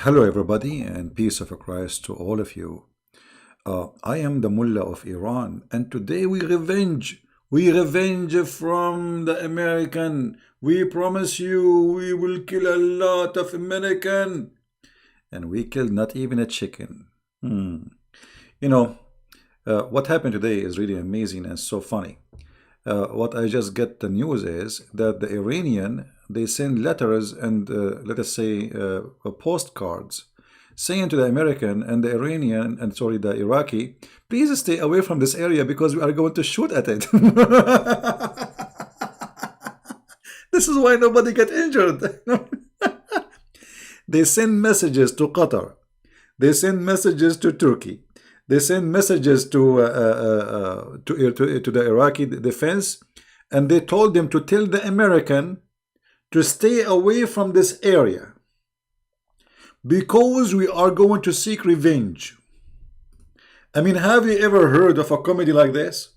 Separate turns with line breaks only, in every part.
Hello, everybody, and peace of Christ to all of you. I am the Mullah of Iran, and today we revenge. We revenge from the American. We promise you we will kill a lot of American. And we killed not even a chicken. You know, what happened today is really amazing and so funny. What I just get the news is that the Iranian they send letters and let us say postcards saying to the American and the Iranian and sorry the Iraqi, please stay away from this area because we are going to shoot at it. This is why nobody get injured. They send messages to Qatar. They send messages to Turkey. They send messages to the Iraqi defense, and they told them to tell the American to stay away from this area because we are going to seek revenge. I mean, have you ever heard of a comedy like this?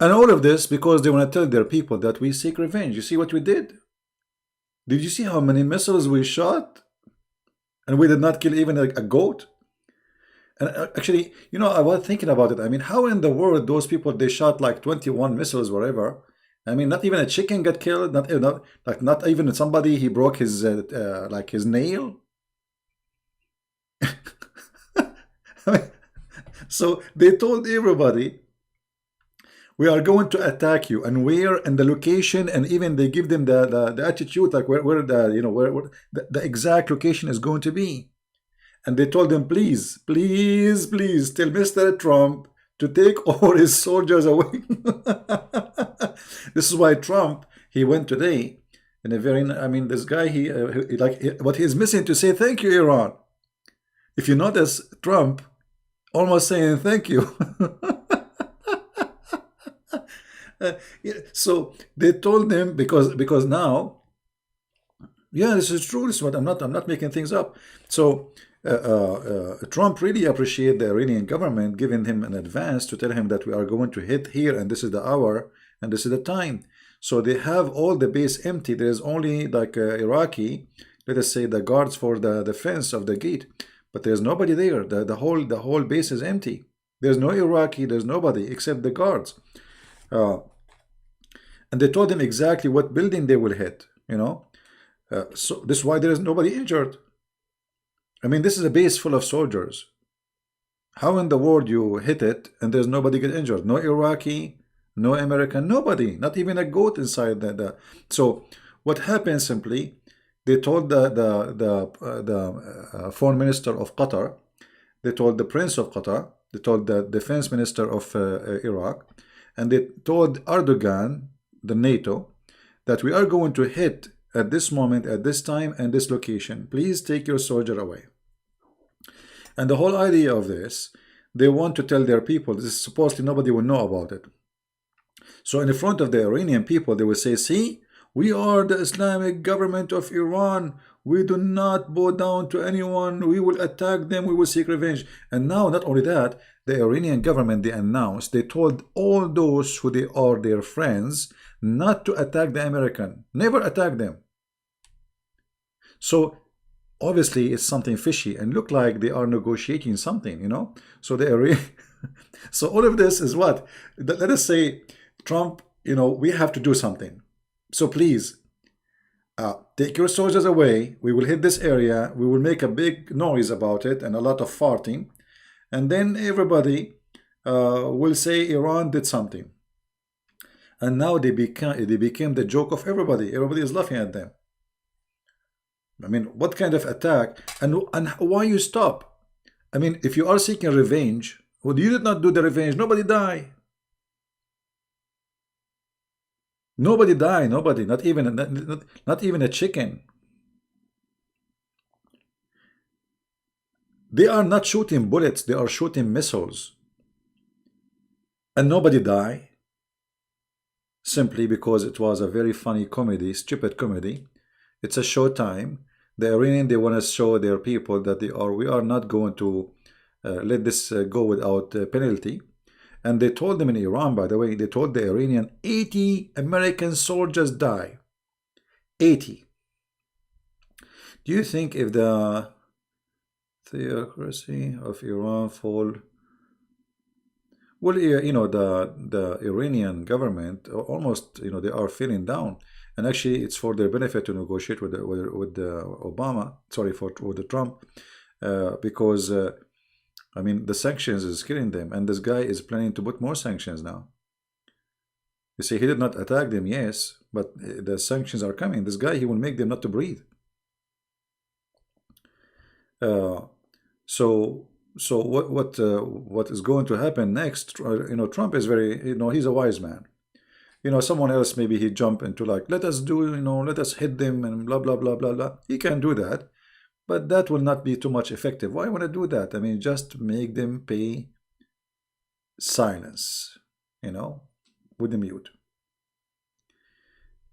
And all of this because they want to tell their people that we seek revenge. You see what we did? Did you see how many missiles we shot? And we did not kill even a goat? And actually, you know, I was thinking about it. I mean, how in the world those people, they shot like 21 missiles, whatever. I mean, not even a chicken got killed. Not even somebody, he broke his, like his nail. So they told everybody, we are going to attack you, and where and the location, and even they give them the attitude, like where the where the exact location is going to be. And they told them, please, please, please tell Mr. Trump to take all his soldiers away. This is why Trump, he went today in a very, I mean, this guy, what he's missing to say thank you, Iran. If you notice, Trump almost saying thank you. So they told them because now, yeah, this is true. This is what I'm not making things up. So Trump really appreciate the Iranian government giving him an advance to tell him that we are going to hit here and this is the hour and this is the time. So they have all the base empty. There is only like Iraqi, let us say the guards for the defense of the gate, but there's nobody there. The whole base is empty. There's no Iraqi. There's nobody except the guards. And they told him exactly what building they will hit, you know. So this is why there is nobody injured. I mean, this is a base full of soldiers. How in the world you hit it and there's nobody get injured? No Iraqi, no American, nobody, not even a goat inside the. So what happened simply, they told the foreign minister of Qatar, they told the prince of Qatar, they told the defense minister of Iraq, and they told Erdogan, the NATO, that we are going to hit at this moment, at this time, and this location. Please take your soldier away. And the whole idea of this, they want to tell their people, this is supposedly nobody will know about it. So in the front of the Iranian people, they will say, see, we are the Islamic government of Iran. We do not bow down to anyone. We will attack them. We will seek revenge. And now, not only that, the Iranian government, they announced, they told all those who they are their friends not to attack the American. Never attack them. So obviously it's something fishy and look like they are negotiating something, you know. So they are so all of this is what? Let us say Trump, you know, we have to do something. So please take your soldiers away. We will hit this area. We will make a big noise about it and a lot of farting. And then everybody will say Iran did something. And now they became the joke of everybody. Everybody is laughing at them. I mean, what kind of attack? And why you stop? I mean, if you are seeking revenge, well, you did not do the revenge. Nobody die. Nobody die. Nobody. Not even a chicken. They are not shooting bullets. They are shooting missiles. And nobody die. Simply because it was a very funny comedy, stupid comedy. It's a show time. The Iranian, they want to show their people that we are not going to let this go without penalty. And they told them in Iran, by the way, they told the Iranian 80 American soldiers die. 80. Do you think if the theocracy of Iran fall, well, the Iranian government almost, they are feeling down, and actually, it's for their benefit to negotiate with the Obama, sorry, for with the Trump, because I mean, the sanctions is killing them, and this guy is planning to put more sanctions now. You see, he did not attack them, yes, but the sanctions are coming. This guy, he will make them not to breathe. Uh, so what is going to happen next? Trump is very, he's a wise man. Someone else, maybe he jump into like, let us do, let us hit them and blah blah blah blah blah. He can do that, but that will not be too much effective. Why want to do that? I mean, just make them pay silence, with the mute.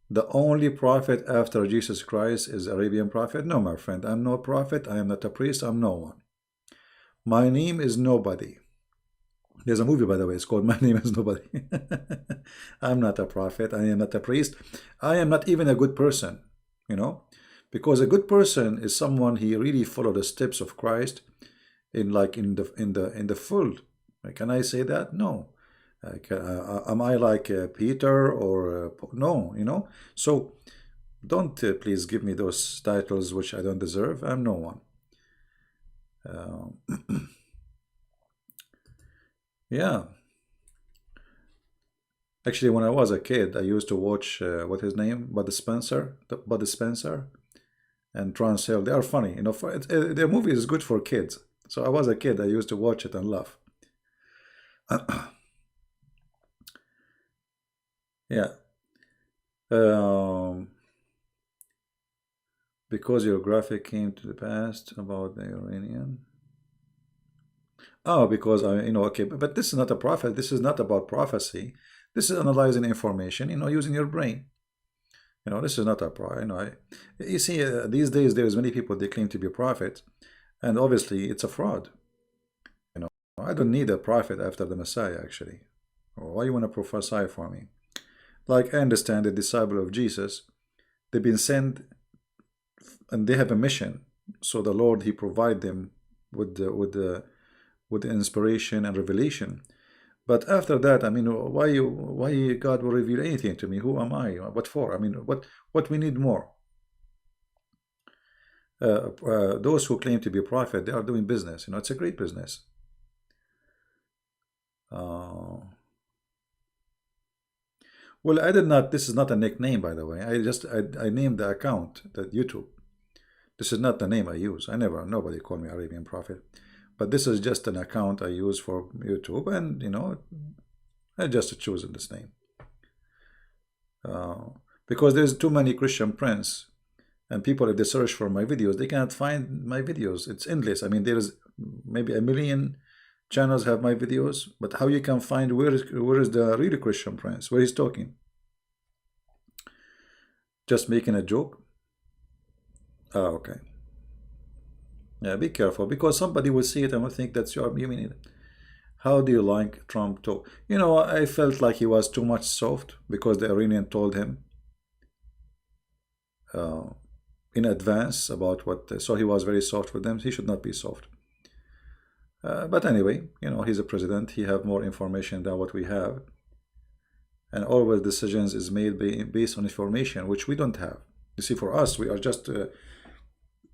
The only prophet after Jesus Christ is Arabian prophet. No, my friend, I'm no prophet. I am not a priest. I'm no one. My name is nobody. There's a movie, by the way, it's called My Name is Nobody. I'm not a prophet. I am not a priest. I am not even a good person, because a good person is someone he really follow the steps of Christ in the full. Can I say that? No. Am I like Peter or no? So don't please give me those titles which I don't deserve. I'm no one. Yeah. Actually, when I was a kid, I used to watch what his name, Bud Spencer, and Trans Hill. They are funny, their movie is good for kids. So I was a kid. I used to watch it and laugh. Yeah. Because your graphic came to the past about the Iranian. Oh, because okay, but this is not a prophet. This is not about prophecy. This is analyzing information, using your brain. This is not a prophet. You see, these days there's many people they claim to be prophets, and obviously it's a fraud. I don't need a prophet after the Messiah, actually. Why you want to prophesy for me? Like I understand the disciple of Jesus, they've been sent, and they have a mission. So the Lord he provide them with the inspiration and revelation. But after that, I mean, why God will reveal anything to me? Who am I? What for? I mean, what we need more? Those who claim to be a prophet, they are doing business. It's a great business. Well, I did not. This is not a nickname, by the way. I named the account, the YouTube. This is not the name I use. Nobody called me Arabian Prophet. But this is just an account I use for YouTube, and I just choose this name because there's too many Christian prince, and people, if they search for my videos, they cannot find my videos. It's endless. I mean, there's maybe 1 million channels have my videos, but how you can find where is the really Christian prince, where he's talking? Just making a joke? Oh, okay. Yeah, be careful, because somebody will see it and will think that's you mean it. How do you like Trump talk? I felt like he was too much soft because the Iranian told him in advance about what, so he was very soft with them. He should not be soft. But anyway, he's a president. He have more information than what we have. And always decisions is made based on information, which we don't have. You see, for us, we are just...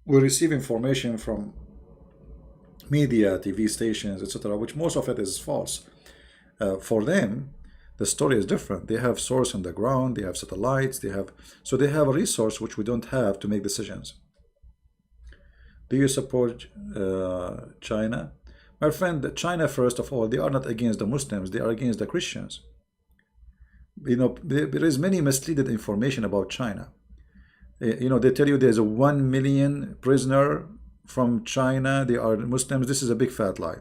we receive information from media, TV stations, etc., which most of it is false. For them, the story is different. They have source on the ground, they have satellites, they have a resource which we don't have to make decisions. Do you support China? My friend, China, first of all, they are not against the Muslims, they are against the Christians. There is many misleading information about China. They tell you there's a 1 million prisoner from China, they are Muslims. This is a big fat lie.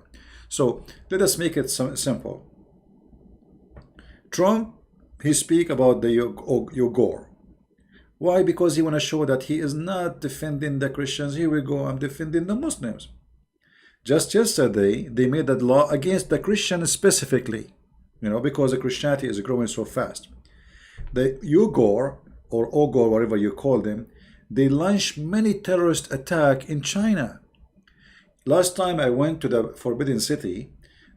So let us make it simple. Trump, he speak about the Uyghur. Why? Because he want to show that he is not defending the Christians. Here we go, I'm defending the Muslims. Just yesterday, they made that law against the Christians specifically, because the Christianity is growing so fast. The Uyghur, or Ogor, whatever you call them, They launch many terrorist attacks in China. Last time I went to the Forbidden City,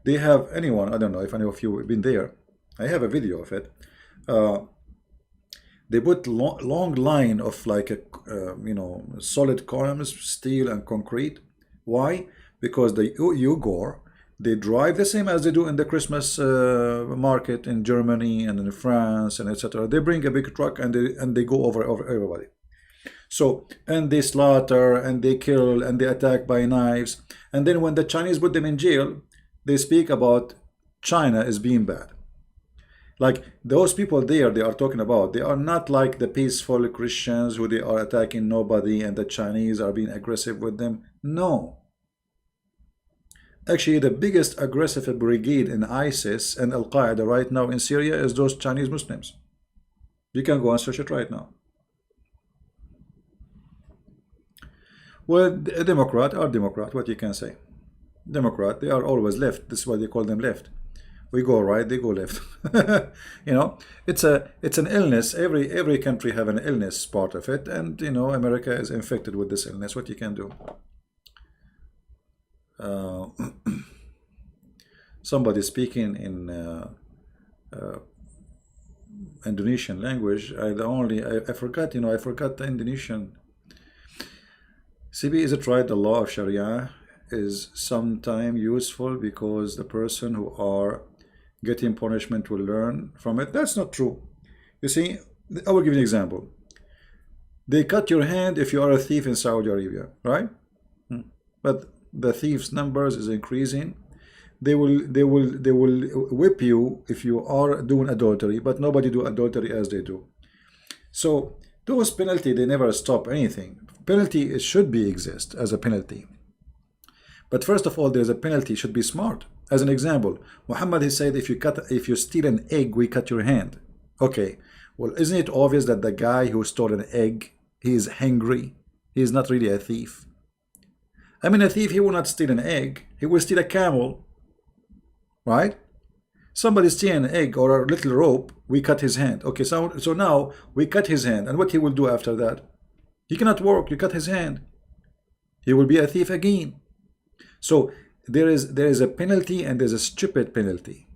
they have anyone, I don't know if any of you have been there. I have a video of it. They put long line of like a solid columns, steel and concrete. Why? Because the Uyghur, they drive the same as they do in the Christmas market in Germany and in France and etc. They bring a big truck and they go over everybody. So, and they slaughter and they kill and they attack by knives. And then when the Chinese put them in jail, they speak about China as being bad. Like those people there they are talking about, they are not like the peaceful Christians who they are attacking nobody and the Chinese are being aggressive with them. No. Actually, the biggest aggressive brigade in ISIS and Al-Qaeda right now in Syria is those Chinese Muslims. You can go and search it right now. Well, a Democrat or Democrat, what you can say. Democrat, they are always left. This is why they call them left. We go right, they go left. It's an illness. Every country have an illness part of it, and America is infected with this illness. What you can do? Somebody speaking in Indonesian language. I forgot. I forgot the Indonesian. CB, is it right? The law of Sharia is sometimes useful because the person who are getting punishment will learn from it. That's not true. You see, I will give you an example. They cut your hand if you are a thief in Saudi Arabia, right? But the thieves' numbers is increasing. They will whip you if you are doing adultery, but nobody do adultery as they do. So those penalty, they never stop anything. Penalty should be exist as a penalty. But first of all, there's a penalty, should be smart. As an example, Muhammad has said if you steal an egg, we cut your hand. Okay, well, isn't it obvious that the guy who stole an egg, he is hungry? He is not really a thief. I mean, a thief, he will not steal an egg. He will steal a camel, right? Somebody steal an egg or a little rope, we cut his hand. Okay, so now we cut his hand, and what he will do after that? He cannot work. You cut his hand. He will be a thief again. So there is a penalty and there's a stupid penalty.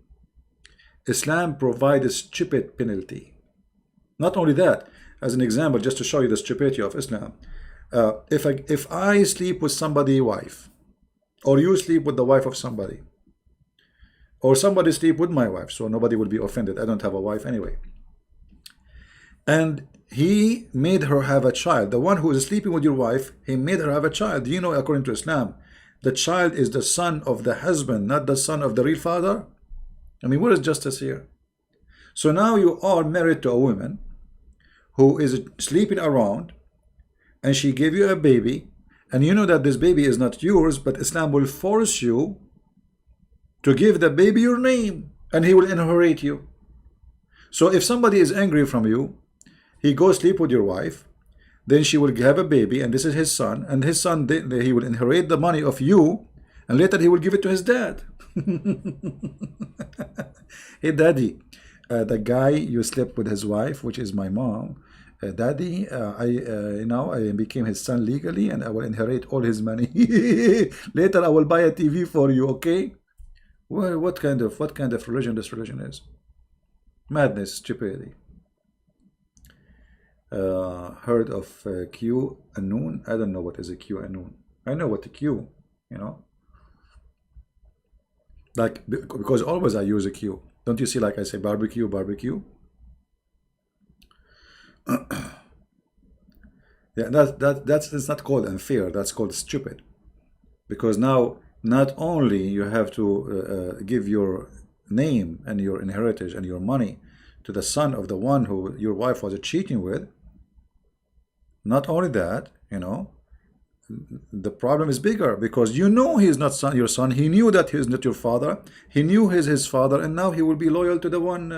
Islam provides a stupid penalty. Not only that, as an example, just to show you the stupidity of Islam, if I sleep with somebody's wife, or you sleep with the wife of somebody, or somebody sleep with my wife, so nobody will be offended. I don't have a wife anyway. And he made her have a child. The one who is sleeping with your wife, he made her have a child. Do you know, according to Islam, the child is the son of the husband, not the son of the real father? I mean, what is justice here? So now you are married to a woman who is sleeping around, and she gave you a baby, and you know that this baby is not yours, but Islam will force you to give the baby your name, and he will inherit you. So if somebody is angry from you, he goes sleep with your wife, then she will have a baby, and this is his son, and his son, he will inherit the money of you, and later he will give it to his dad. Hey daddy, the guy you slept with his wife, which is my mom, daddy, I became his son legally, and I will inherit all his money. Later I will buy a TV for you, okay? Well, what kind of religion this religion is? Madness, stupidity. Heard of Q Anun? I don't know what is a Q Anun. I know what the Q, like, because always I use a Q. Don't you see, like I say barbecue, barbecue? Yeah, that's not called unfair, that's called stupid. Because now not only you have to give your name and your inheritance and your money to the son of the one who your wife was cheating with. Not only that, the problem is bigger, because he is not your son. He knew that he is not your father. He knew he's his father, and now he will be loyal to the one,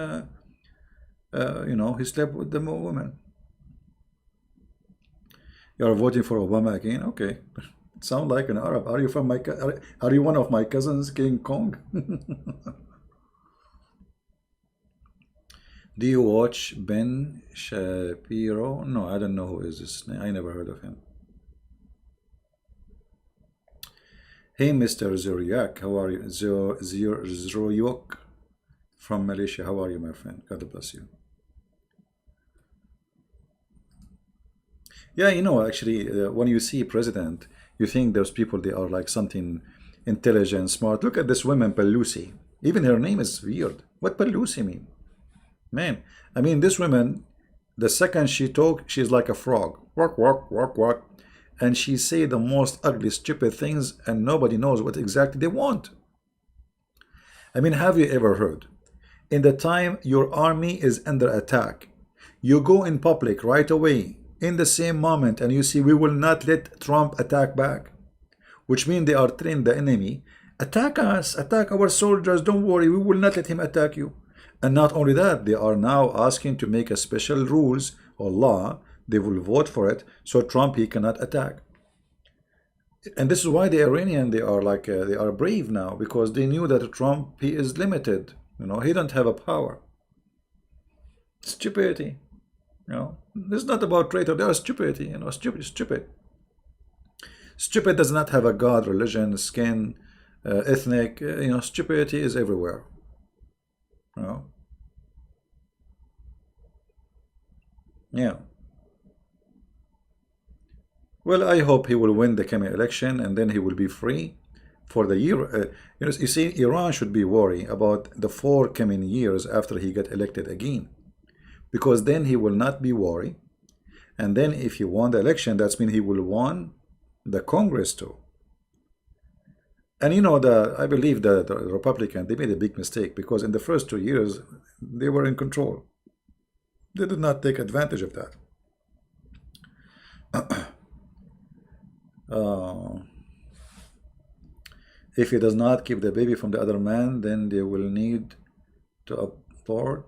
he slept with the woman. You are voting for Obama again? Okay. Sound like an Arab. Are you from are you one of my cousins, King Kong? Do you watch Ben Shapiro? No, I don't know who is this. I never heard of him. Hey, Mr. Zuriak, how are you? Zuriak from Malaysia. How are you, my friend? God bless you. Yeah, you know, actually, when you see president, you think those people, they are like something intelligent, smart. Look at this woman, Pelusi. Even her name is weird. What Pelusi mean? Man, I mean, this woman, the second she talk, she's like a frog. Walk, walk, walk, walk. And she say the most ugly, stupid things, and nobody knows what exactly they want. I mean, have you ever heard? In the time your army is under attack, you go in public right away, in the same moment, and you see, we will not let Trump attack back. Which means they are telling the enemy, attack us, attack our soldiers, don't worry, we will not let him attack you. And not only that, they are now asking to make a special rules or law. They will vote for it, so Trump, he cannot attack. And this is why the Iranian, they are like they are brave now, because they knew that Trump, he is limited. You know, he don't have a power. Stupidity. You know, this is not about traitor. They are stupidity. You know, stupid. Stupid does not have a god, religion, skin, ethnic. You know, stupidity is everywhere. You know. Yeah. Well, I hope he will win the coming election, and then he will be free for the year. You know, you see, Iran should be worried about the 4 coming years after he get elected again, because then he will not be worried. And then if he won the election, that means he will won the Congress too. And you know, I believe that the Republican, they made a big mistake, because in the first 2 years they were in control. They did not take advantage of that. If he does not keep the baby from the other man, then they will need to abort.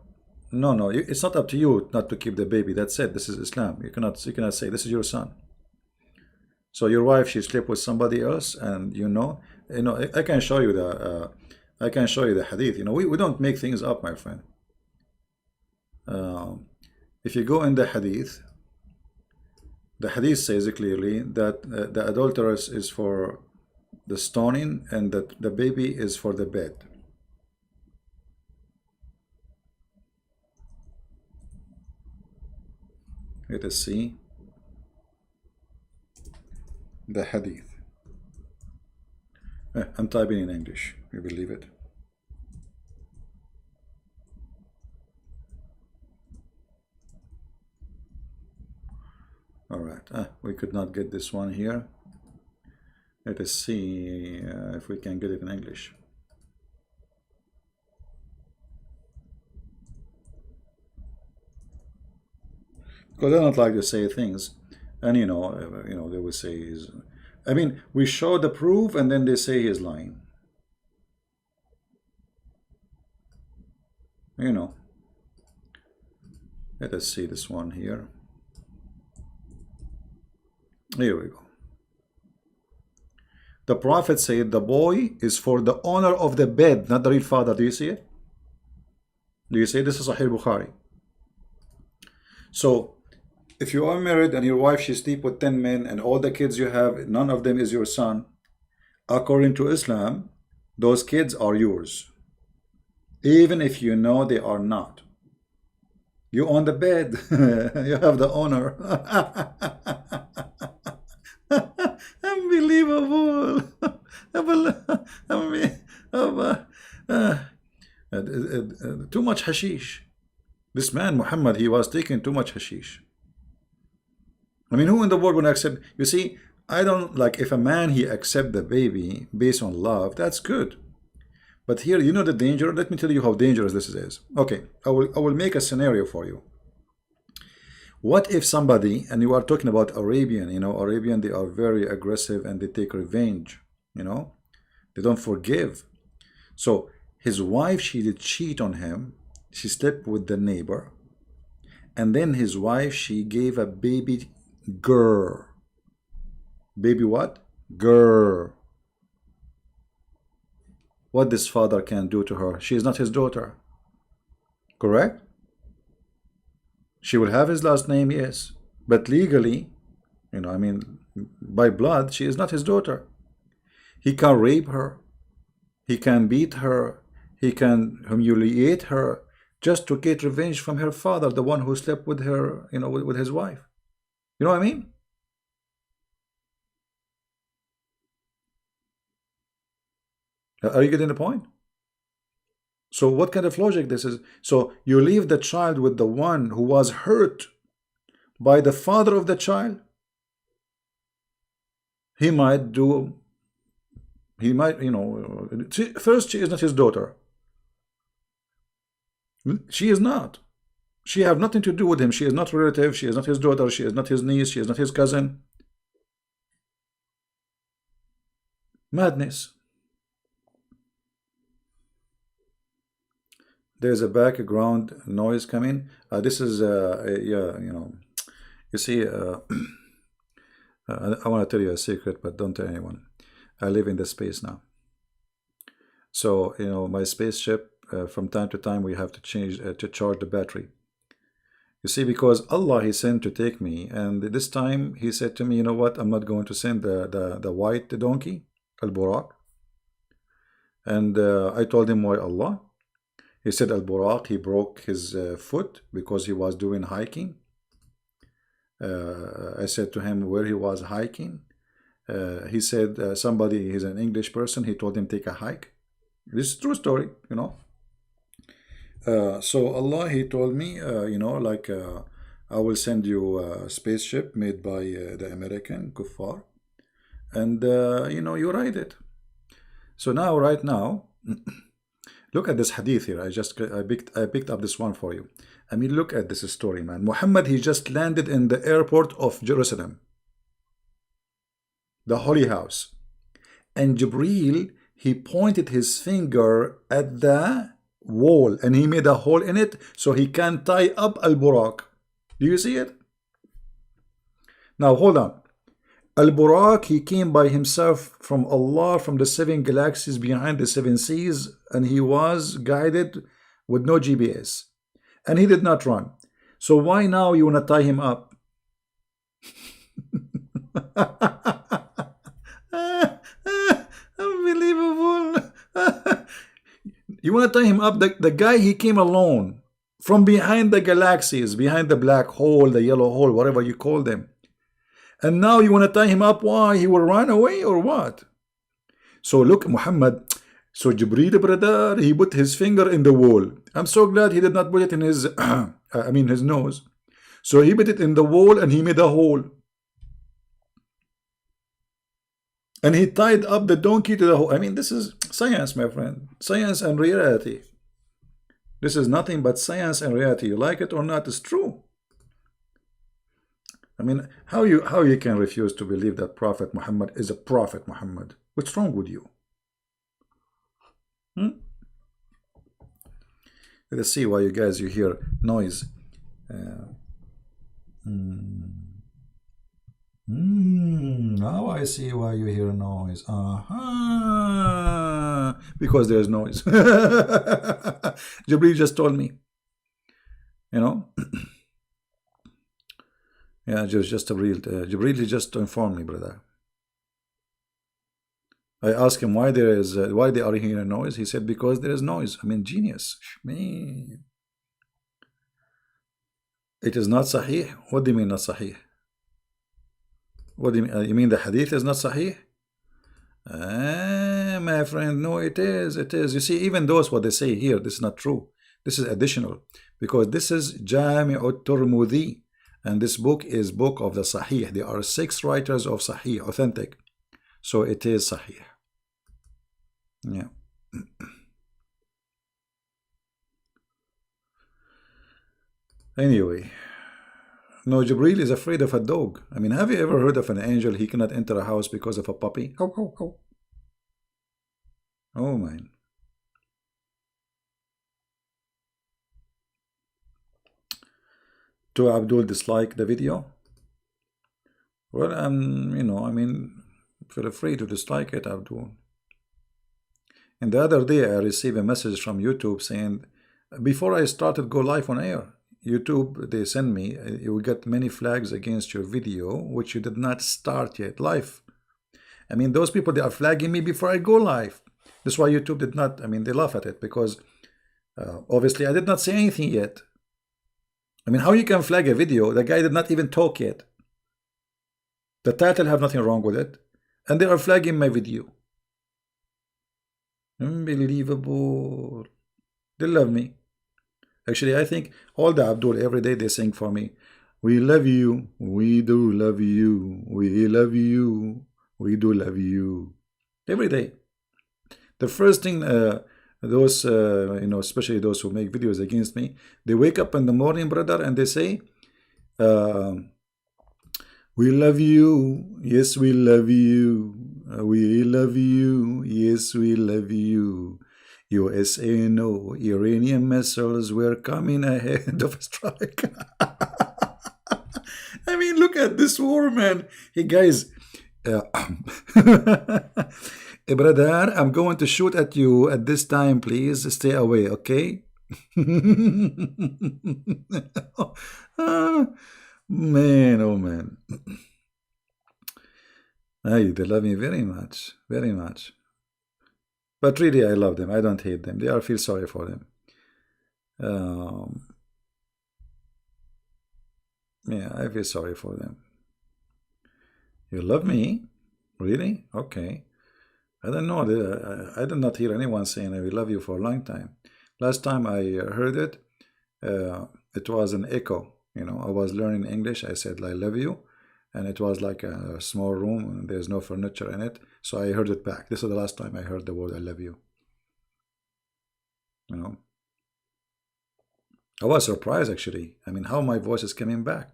No, it's not up to you not to keep the baby. That's it. This is Islam. You cannot say this is your son. So your wife, she slept with somebody else, and you know, I can show you the hadith. You know, we don't make things up, my friend. If you go in the hadith says clearly that the adulteress is for the stoning, and that the baby is for the bed. Let us see the hadith. I'm typing in English, you believe it. All right, we could not get this one here. Let us see if we can get it in English. Because I don't like to say things, and you know, they will say he's. I mean, we show the proof, and then they say he's lying. You know. Let us see this one here. Here we go. The Prophet said the boy is for the owner of the bed, not the real father. Do you see it? Do you see it? This is Sahih Bukhari. So, if you are married and your wife, she sleep with 10 men, and all the kids you have, none of them is your son, according to Islam, those kids are yours. Even if you know they are not. You own the bed. You have the owner. Unbelievable. Too much hashish. This man, Muhammad, he was taking too much hashish. I mean, who in the world would accept? You see, I don't like, if a man, he accept the baby based on love, that's good. But here, you know the danger. Let me tell you how dangerous this is. Okay, I will make a scenario for you. What if somebody, and you are talking about Arabian, you know, Arabian, they are very aggressive and they take revenge, you know, they don't forgive. So his wife, she did cheat on him. She slept with the neighbor, and then his wife, she gave a baby girl. Baby what? Girl. What this father can do to her? She is not his daughter. Correct? She will have his last name, yes, but legally, I mean, by blood, she is not his daughter. He can rape her, he can beat her, he can humiliate her just to get revenge from her father, the one who slept with her, with his wife. You know what I mean? Are you getting the point? So what kind of logic this is? So you leave the child with the one who was hurt by the father of the child? He might, first, she is not his daughter. She is not. She have nothing to do with him. She is not relative. She is not his daughter. She is not his niece. She is not his cousin. Madness. There's a background noise coming. This is, yeah, you see, I want to tell you a secret, but don't tell anyone. I live in the space now. So, my spaceship, from time to time, we have to change, to charge the battery. You see, because Allah, He sent to take me, and this time He said to me, you know what, I'm not going to send the white donkey, Al-Buraq. And I told him, why Allah? He said Al-Buraq, he broke his foot because he was doing hiking. I said to him where he was hiking. He said he's an English person, he told him take a hike. This is a true story, So Allah, He told me, I will send you a spaceship made by the American kuffar, and you ride it. So now, right now, look at this hadith here. I picked up this one for you. I mean, look at this story, man. Muhammad, he just landed in the airport of Jerusalem, the holy house, and Jibreel, he pointed his finger at the wall and he made a hole in it so he can tie up Al-Buraq. Do you see it? Now hold on. Al-Buraq, he came by himself from Allah, from the 7 galaxies behind the 7 seas, and he was guided with no GPS, and he did not run. So why now you want to tie him up? Unbelievable. You want to tie him up? The guy, he came alone from behind the galaxies, behind the black hole, the yellow hole, whatever you call them. And now you want to tie him up? Why? He will run away or what? So look, Muhammad. So Jibreel, brother, he put his finger in the wall. I'm so glad he did not put it in his, his nose. So he put it in the wall and he made a hole. And he tied up the donkey to the hole. I mean, this is science, my friend. Science and reality. This is nothing but science and reality. You like it or not, it's true. I mean, how you can refuse to believe that Prophet Muhammad is a Prophet Muhammad? What's wrong with you? Let's see why you hear noise. Now I see why you hear noise. Because there's noise. Jibreel just told me. Yeah, just a real Jibreel just informed me, brother. I asked him why they are hearing noise. He said because there is noise. I mean, genius, man. It is not sahih. What do you mean not sahih? What do you mean? You mean the hadith is not sahih? My friend, no, it is. It is. You see, even those what they say here, this is not true. This is additional because this is Jami'ut Tirmidhi. And this book is book of the Sahih. There are 6 writers of Sahih, authentic. So it is Sahih. Yeah. Anyway. No, Jibreel is afraid of a dog. I mean, have you ever heard of an angel? He cannot enter a house because of a puppy? Oh, man. Do Abdul dislike the video? Well, I mean, feel free to dislike it, Abdul. And the other day, I received a message from YouTube saying, before I started go live on air, YouTube, they send me, you will get many flags against your video, which you did not start yet live. I mean, those people, they are flagging me before I go live. That's why YouTube did not, I mean, they laugh at it because obviously I did not say anything yet. I mean, how you can flag a video? The guy did not even talk yet. The title have nothing wrong with it. And they are flagging my video. Unbelievable. They love me. Actually, I think all the Abdul every day they sing for me. We love you. We do love you. We love you. We do love you. Every day. The first thing those, you know, especially those who make videos against me, they wake up in the morning, brother, and they say, we love you. Yes, we love you. We love you. Yes, we love you. USA, no. Iranian missiles were coming ahead of a strike. I mean, look at this war, man. Hey, guys. Hey, brother, I'm going to shoot at you at this time. Please stay away, okay? Man, oh man. Hey, they love me very much, very much. But really, I love them. I don't hate them. I feel sorry for them. Yeah, I feel sorry for them. You love me? Really? Okay. I don't know. I did not hear anyone saying I will love you for a long time. Last time I heard it, it was an echo. You know, I was learning English. I said, I love you. And it was like a small room and there's no furniture in it. So I heard it back. This is the last time I heard the word I love you. You know, I was surprised actually. I mean, how my voice is coming back.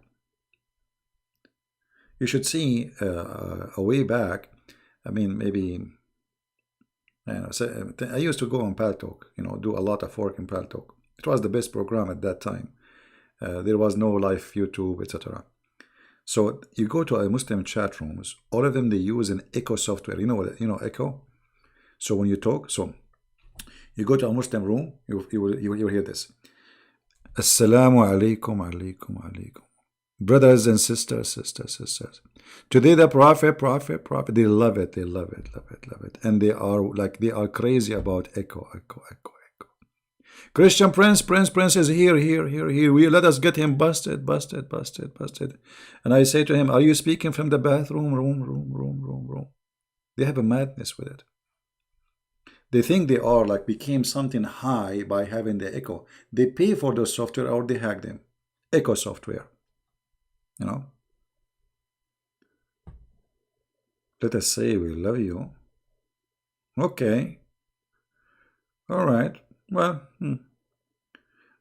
You should see a way back. I mean, maybe, I used to go on Paltalk, you know, do a lot of work in Paltalk. It was the best program at that time. There was no live YouTube, etc. So you go to a Muslim chat rooms, all of them, they use an echo software. You know what, echo? So when you talk, so you go to a Muslim room, you will hear this. Assalamu alaikum, alaikum, alaikum. Brothers and sisters. Today the prophet, they love it. And they are crazy about echo. Christian Prince is here. We let us get him busted. And I say to him, are you speaking from the bathroom? Room. They have a madness with it. They think they are became something high by having the echo. They pay for the software or they hack them. Echo software. You know. Let us say we love you. Okay. All right. Well,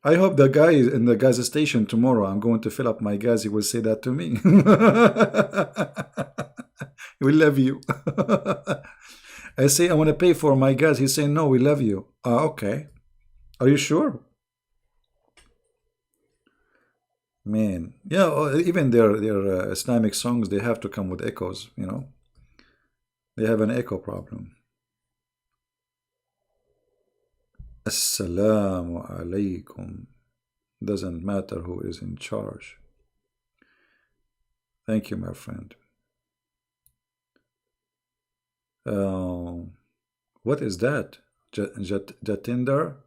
I hope the guy in the gas station tomorrow, I'm going to fill up my gas, he will say that to me. We love you. I say, I want to pay for my gas. He's saying, no, we love you. Okay. Are you sure? Man. Yeah, even their Islamic songs, they have to come with echoes, you know. They have an echo problem. Assalamu alaikum. Doesn't matter who is in charge. Thank you, my friend. What is that? Jatinder?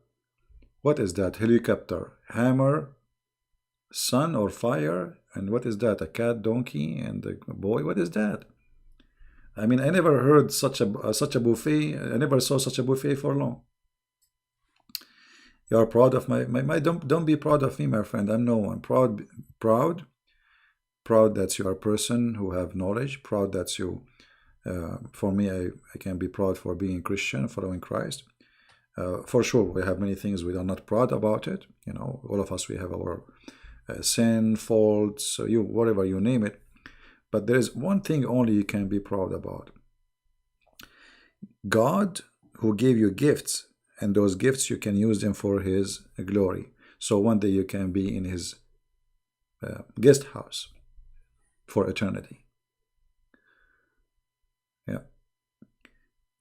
What is that? Helicopter? Hammer? Sun or fire? And what is that? A cat, donkey, and a boy? What is that? I mean, I never heard such a buffet. I never saw such a buffet for long. You are proud of my don't be proud of me, my friend. I'm no one. Proud that you are a person who have knowledge. Proud that you, for me, I can be proud for being Christian, following Christ. For sure, we have many things we are not proud about it. You know, all of us, we have our sin, faults, whatever you name it. But there is one thing only you can be proud about. God, who gave you gifts, and those gifts you can use them for His glory. So one day you can be in His guest house for eternity. Yeah.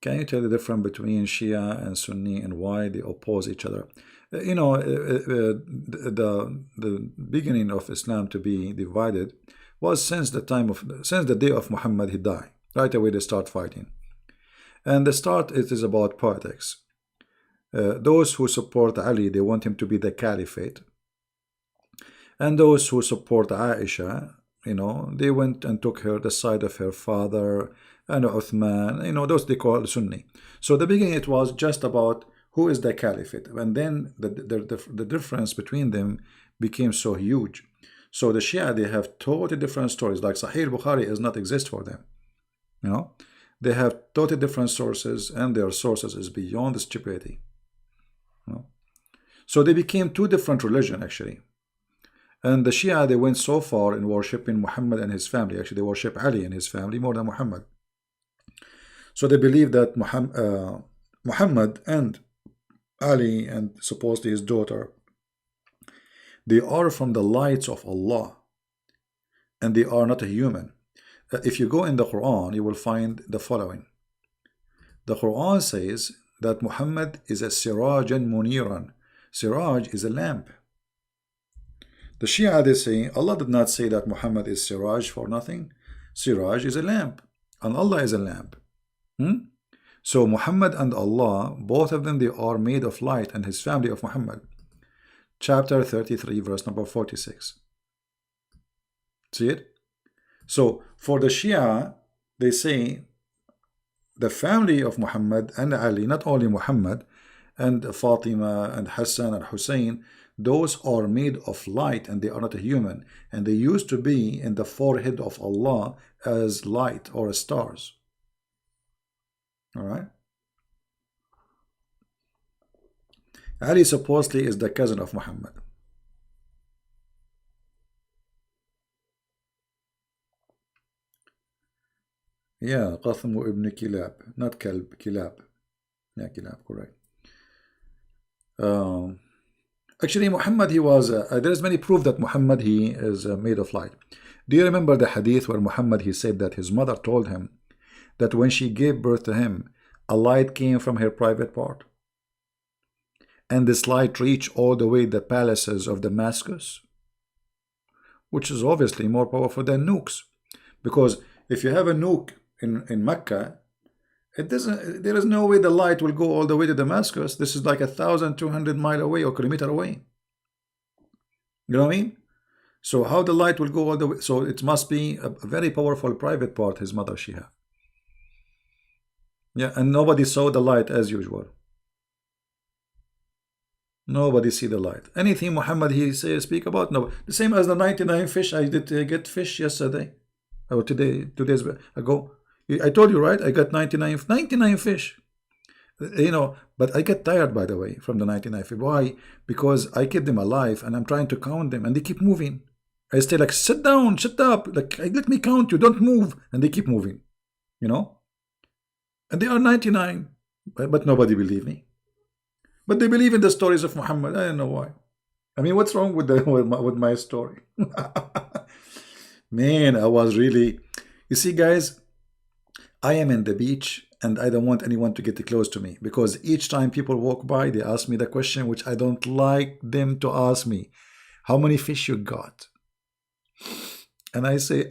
Can you tell the difference between Shia and Sunni and why they oppose each other? You know, the beginning of Islam to be divided was since the day of Muhammad he died. Right away they start fighting, and the start it is about politics. Those who support Ali, they want him to be the caliphate, and those who support Aisha, you know, they went and took her the side of her father and Uthman, you know, those they call Sunni. So the beginning it was just about who is the caliphate, and then the difference between them became so huge. So the Shia, they have totally different stories. Like Sahih Bukhari does not exist for them, you know. They have totally different sources, and their sources is beyond stupidity, you know? So they became two different religions actually. And the Shia, they went so far in worshipping Muhammad and his family. Actually, they worship Ali and his family more than Muhammad. So they believe that Muhammad and Ali and supposedly his daughter, they are from the lights of Allah, and they are not a human. If you go in the Quran, you will find the following. The Quran says that Muhammad is a sirajan muniran. Siraj is a lamp. The Shia, they say Allah did not say that Muhammad is Siraj for nothing. Siraj is a lamp, and Allah is a lamp. So Muhammad and Allah, both of them, they are made of light, and his family of Muhammad. Chapter 33, verse number 46. See it? So for the Shia, they say the family of Muhammad and Ali, not only Muhammad, and Fatima and Hassan and Hussein, those are made of light, and they are not a human, and they used to be in the forehead of Allah as light or as stars. All right. Ali supposedly is the cousin of Muhammad. Yeah, Qasim ibn Kilab, not Kalb, Kilab. Yeah, Kilab, correct. Actually, Muhammad, he was, there is many proof that Muhammad, he is made of light. Do you remember the hadith where Muhammad, he said that his mother told him that when she gave birth to him, a light came from her private part, and this light reached all the way the palaces of Damascus, which is obviously more powerful than nukes, because if you have a nuke in Mecca, it doesn't, there is no way the light will go all the way to Damascus. This is like 1,200 miles away or kilometer away. You know what I mean? So how the light will go all the way? So it must be a very powerful private part his mother she had. Yeah, and nobody saw the light as usual. Nobody see the light. Anything Muhammad he say speak about? No. The same as the 99 fish. I did get fish yesterday, or 2 days ago. I told you, right? I got 99 fish. You know, but I get tired, by the way, from the 99 fish. Why? Because I keep them alive, and I'm trying to count them, and they keep moving. I stay like, sit down, shut up, like, let me count you, don't move, and they keep moving, you know. And they are 99, but nobody believe me. But they believe in the stories of Muhammad. I don't know why. I mean, what's wrong with my story? Man, I was really. You see, guys, I am in the beach, and I don't want anyone to get close to me, because each time people walk by, they ask me the question which I don't like them to ask me: how many fish you got? And I say,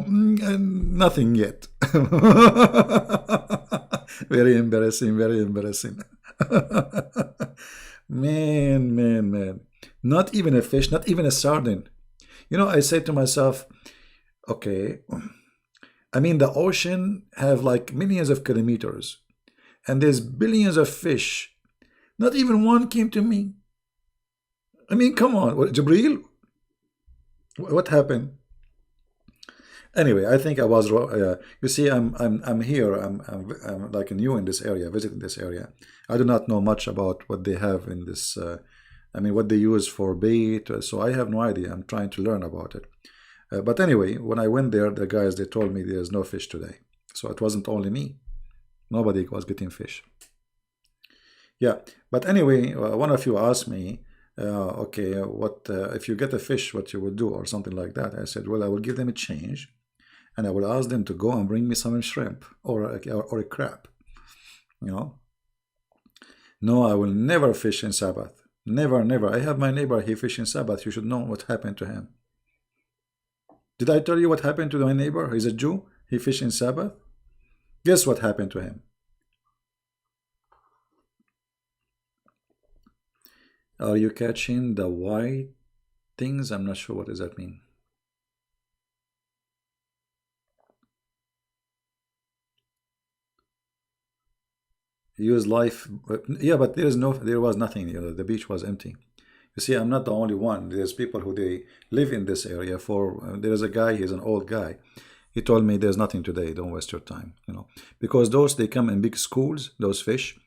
nothing yet. Very embarrassing, very embarrassing. Man. Not even a fish, not even a sardine. You know, I say to myself, okay, I mean, the ocean have like millions of kilometers, and there's billions of fish. Not even one came to me. I mean, come on, what, Jibreel? What happened? Anyway, I think I was wrong. You see, I'm here. I'm like new in this area, visiting this area. I do not know much about what they have in this. I mean, what they use for bait. So I have no idea. I'm trying to learn about it. But anyway, when I went there, the guys, they told me there's no fish today. So it wasn't only me. Nobody was getting fish. Yeah, but anyway, one of you asked me, okay, what if you get a fish, what you would do, or something like that. I said, well, I will give them a change, and I will ask them to go and bring me some shrimp or a crab, you know. No, I will never fish in Sabbath. Never, never. I have my neighbor, he fish in Sabbath. You should know what happened to him. Did I tell you what happened to my neighbor? He's a Jew. He fish in Sabbath. Guess what happened to him? Are you catching the white things? I'm not sure what does that mean. Use life, yeah, but there was nothing. The beach was empty. You see, I'm not the only one. There's people who they live in this area. There is a guy. He's an old guy. He told me there's nothing today. Don't waste your time. Because they come in big schools. Those fish,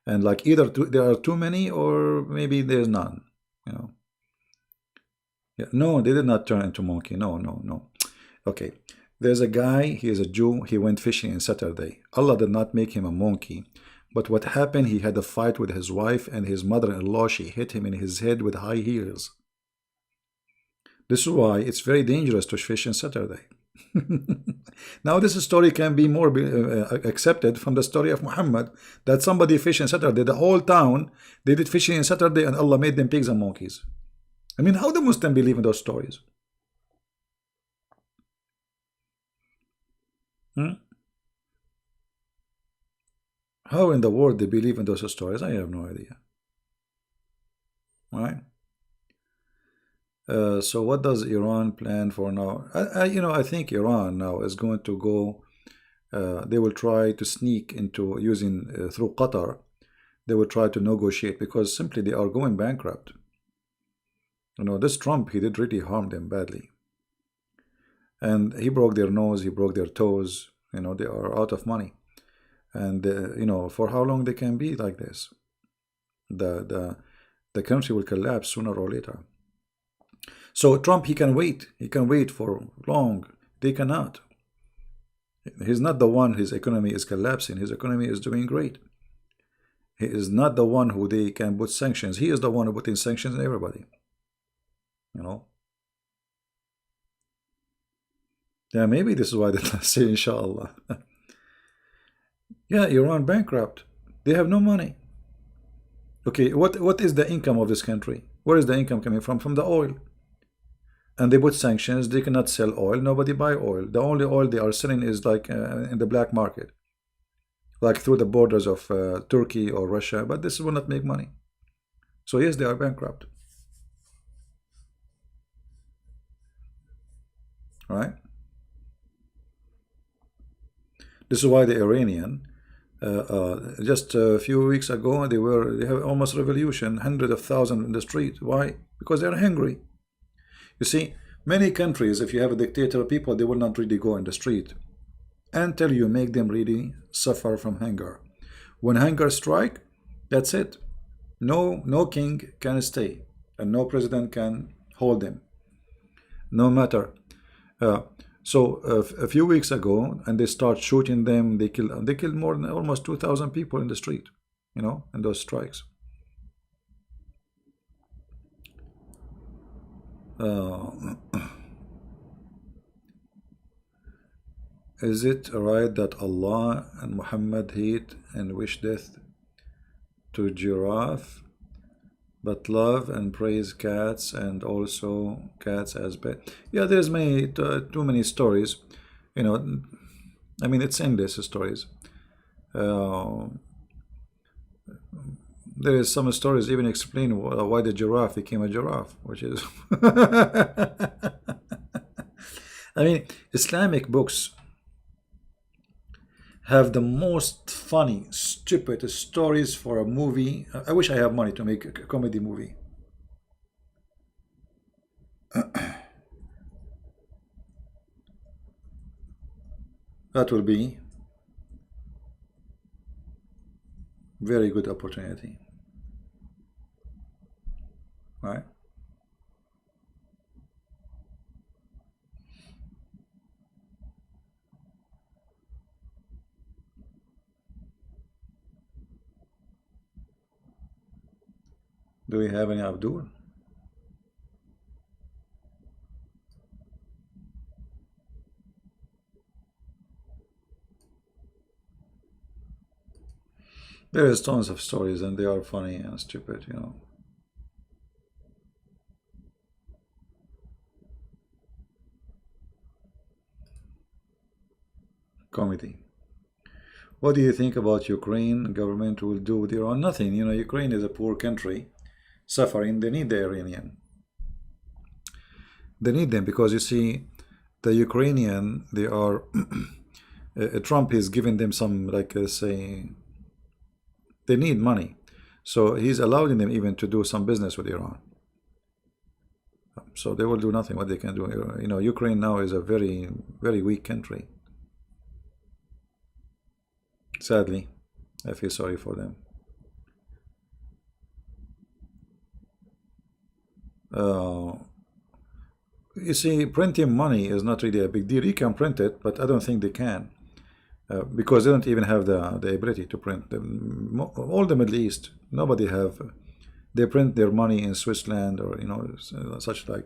and like either there are too many or maybe there's none. Yeah, no, they did not turn into monkey. No, no, no. Okay, there's a guy. He is a Jew. He went fishing on Saturday. Allah did not make him a monkey. But what happened, he had a fight with his wife and his mother-in-law. She hit him in his head with high heels. This is why it's very dangerous to fish on Saturday. Now this story can be more accepted from the story of Muhammad, that somebody fished on Saturday. The whole town, they did fishing on Saturday and Allah made them pigs and monkeys. I mean, how do Muslims believe in those stories? How in the world they believe in those stories? I have no idea. Right? So what does Iran plan for now? I think Iran now is going to go. They will try to sneak into using through Qatar. They will try to negotiate because simply they are going bankrupt. This Trump, he did really harm them badly, and he broke their nose, he broke their toes. They are out of money. And for how long they can be like this? The country will collapse sooner or later. So Trump, he can wait for long. They cannot. He's not the one. His economy is collapsing. His economy is doing great. He is not the one who they can put sanctions. He is the one who put in sanctions on everybody. Yeah, maybe this is why they say inshallah. Yeah, Iran bankrupt. They have no money. Okay, what is the income of this country? Where is the income coming from? From the oil. And they put sanctions. They cannot sell oil. Nobody buy oil. The only oil they are selling is like in the black market, like through the borders of Turkey or Russia. But this will not make money. So yes, they are bankrupt. Right? This is why the Iranian, just a few weeks ago, they have almost revolution, hundreds of thousands in the street. Why? Because they're hungry. You see, many countries, if you have a dictator, people, they will not really go in the street until you make them really suffer from hunger. When hunger strike, that's it. No king can stay, and no president can hold them, no matter. So a few weeks ago, and they start shooting them. They killed more than almost 2,000 people in the street, in those strikes. Is it right that Allah and Muhammad hate and wish death to giraffe, but love and praise cats, and also cats as pet? Yeah, there's too many stories. I mean, it's endless stories. There is some stories even explain why the giraffe became a giraffe, which is I mean, Islamic books have the most funny, stupid stories for a movie. I wish I have money to make a comedy movie. That will be very good opportunity, right? Do we have any Abdul? There is tons of stories, and they are funny and stupid, Comedy. What do you think about Ukraine government will do with Iran? Nothing. Ukraine is a poor country, suffering. They need the Iranian. They need them because you see, the Ukrainian, they are. Trump is giving them some, like say, they need money, so he's allowing them even to do some business with Iran. So they will do nothing. What they can do, Ukraine now is a very, very weak country. Sadly, I feel sorry for them. Uh, you see, printing money is not really a big deal. You can print it, but I don't think they can. Because they don't even have the ability to print them. All the Middle East, nobody have. They print their money in Switzerland or such like.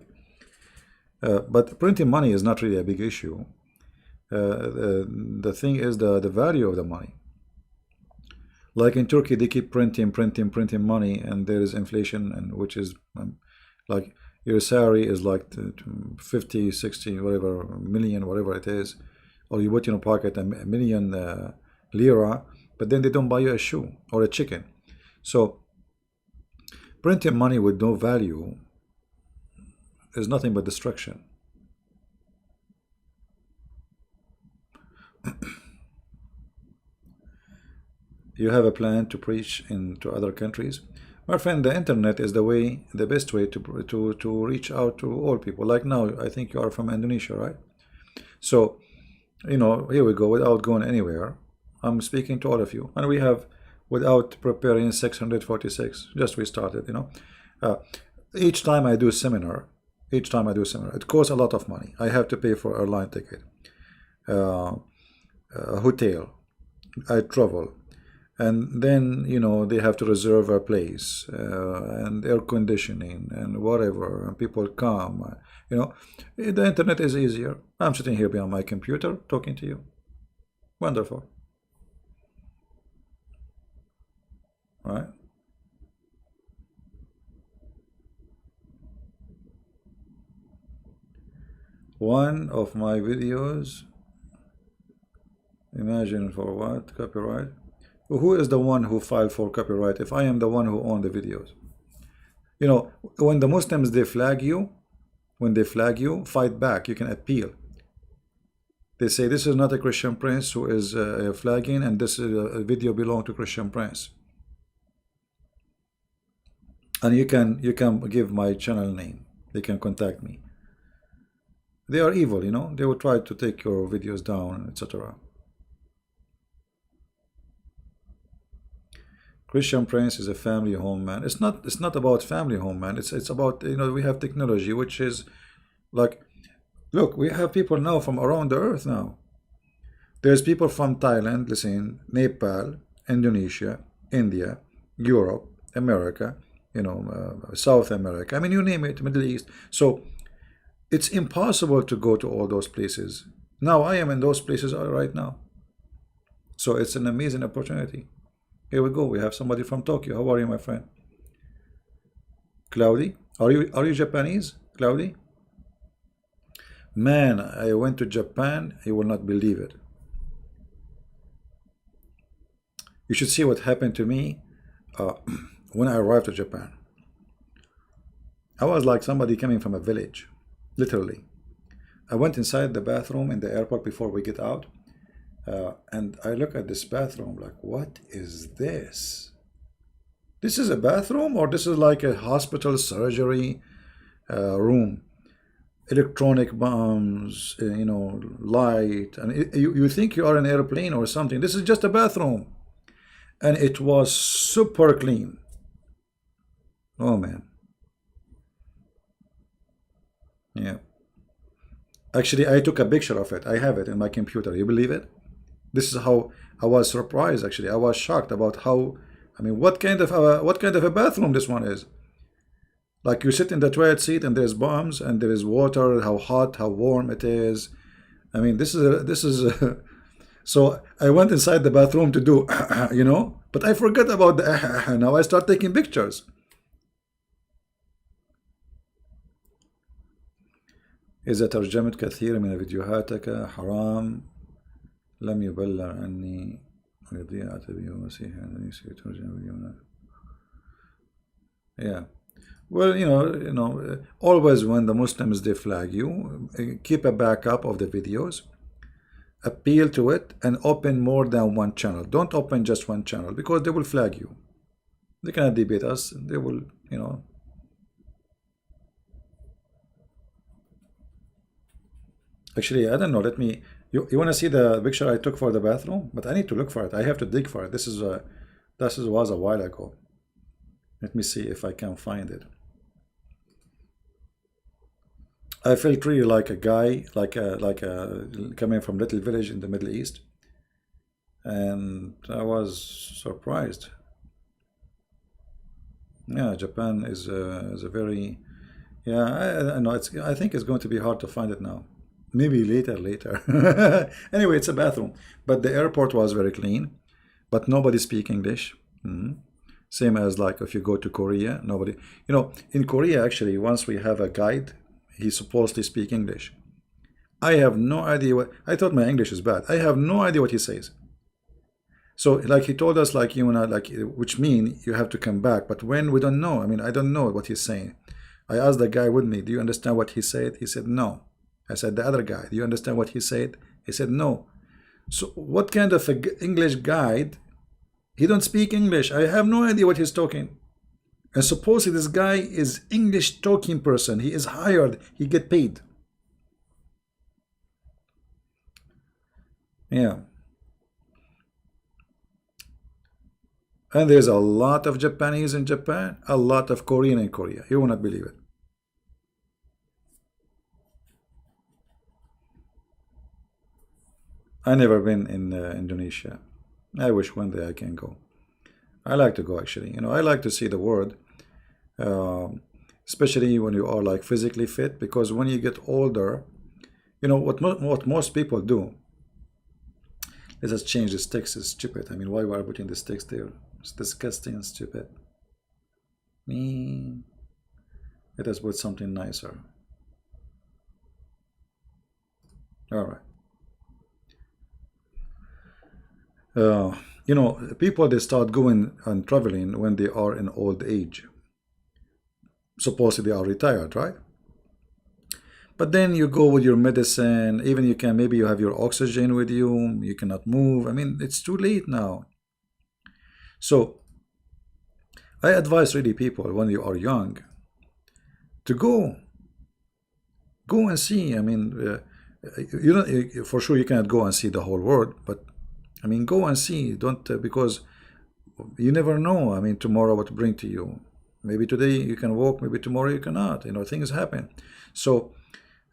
But printing money is not really a big issue. The thing is the value of the money. Like in Turkey, they keep printing money, and there is inflation, and which is like your salary is like 50, 60, whatever million, whatever it is, or you put in your pocket a million lira, but then they don't buy you a shoe or a chicken. So printing money with no value is nothing but destruction. You have a plan to preach into other countries? My friend, the internet is the best way to reach out to all people. Like now, I think you are from Indonesia, right? So, here we go, without going anywhere. I'm speaking to all of you, and we have, without preparing, 646. Just we started, each time I do seminar, it costs a lot of money. I have to pay for airline ticket, hotel, I travel, and then they have to reserve a place, and air conditioning and whatever, and people come. The internet is easier. I'm sitting here behind my computer talking to you. Wonderful, right? One of my videos, imagine for what? Copyright. Who is the one who filed for copyright if I am the one who owned the videos? When the Muslims, they flag you, fight back. You can appeal. They say this is not a Christian prince who is flagging, and this is a video belong to Christian prince. And you can give my channel name. They can contact me. They are evil, they will try to take your videos down, etc. Christian Prince is a family home man. It's not about family home man. It's about, we have technology, which is like, look, we have people now from around the earth now. There's people from Thailand, listen, Nepal, Indonesia, India, Europe, America, South America. I mean, you name it, Middle East. So it's impossible to go to all those places. Now I am in those places right now. So it's an amazing opportunity. Here we go. We have somebody from Tokyo. How are you, my friend? Cloudy? Are you Japanese? Cloudy? Man, I went to Japan. You will not believe it. You should see what happened to me when I arrived to Japan. I was like somebody coming from a village, literally. I went inside the bathroom in the airport before we get out. And I look at this bathroom like, what is this? This is a bathroom, or this is like a hospital surgery room? Electronic bombs, light, and you think you are an airplane or something. This is just a bathroom, and it was super clean. Oh man, yeah. Actually, I took a picture of it. I have it in my computer. You believe it? This is how I was surprised. Actually, I was shocked about how. I mean, what kind of a bathroom this one is? Like you sit in the toilet seat and there's bombs and there is water. How hot, how warm it is. I mean, this is. So I went inside the bathroom to do, But I forgot about the now I start taking pictures. إذا ترجمت كثير من فيديوهاتك حرام لم يبلغ عني ويضيع تبيه مسيح إندونيسي ترجم فيديوهات. Yeah. Well, always when the Muslims they flag you, keep a backup of the videos, appeal to it, and open more than one channel. Don't open just one channel because they will flag you. They cannot debate us. They will, Actually, I don't know. Let me. You want to see the picture I took for the bathroom? But I need to look for it. I have to dig for it. This was a while ago. Let me see if I can find it. I felt really like a guy, like a coming from little village in the Middle East, and I was surprised. Yeah, Japan is a very, yeah. I know I think it's going to be hard to find it now. Maybe later. Anyway, it's a bathroom, but the airport was very clean, but nobody speak English. Same as like if you go to Korea, nobody. In Korea actually, once we have a guide, he's supposed to speak English. I have no idea what. I thought my English is bad. I have no idea what he says. So like he told us like which mean you have to come back. But when we don't know, I mean I don't know what he's saying. I asked the guy with me, do you understand what he said? He said no. I said the other guy, do you understand what he said? He said no. So what kind of English guide? He don't speak English. I have no idea what he's talking. And supposedly this guy is English talking person. He is hired. He get paid. Yeah. And there's a lot of Japanese in Japan, a lot of Korean in Korea. You will not believe it. I never been in Indonesia. I wish one day I can go. I like to go actually. I like to see the world, especially when you are like physically fit. Because when you get older, what most people do. Let's just change this text. It's stupid. I mean, why are we putting this text there? It's disgusting and stupid. Let us put something nicer. All right. People they start going and traveling when they are in old age. Supposedly they are retired, right? But then you go with your medicine, even maybe you have your oxygen with you, you cannot move. I mean, it's too late now. So I advise really people when you are young to go and see. I mean, for sure you cannot go and see the whole world, but I mean, go and see. Don't because you never know. I mean, tomorrow what to bring to you. Maybe today you can walk, maybe tomorrow you cannot. Things happen. So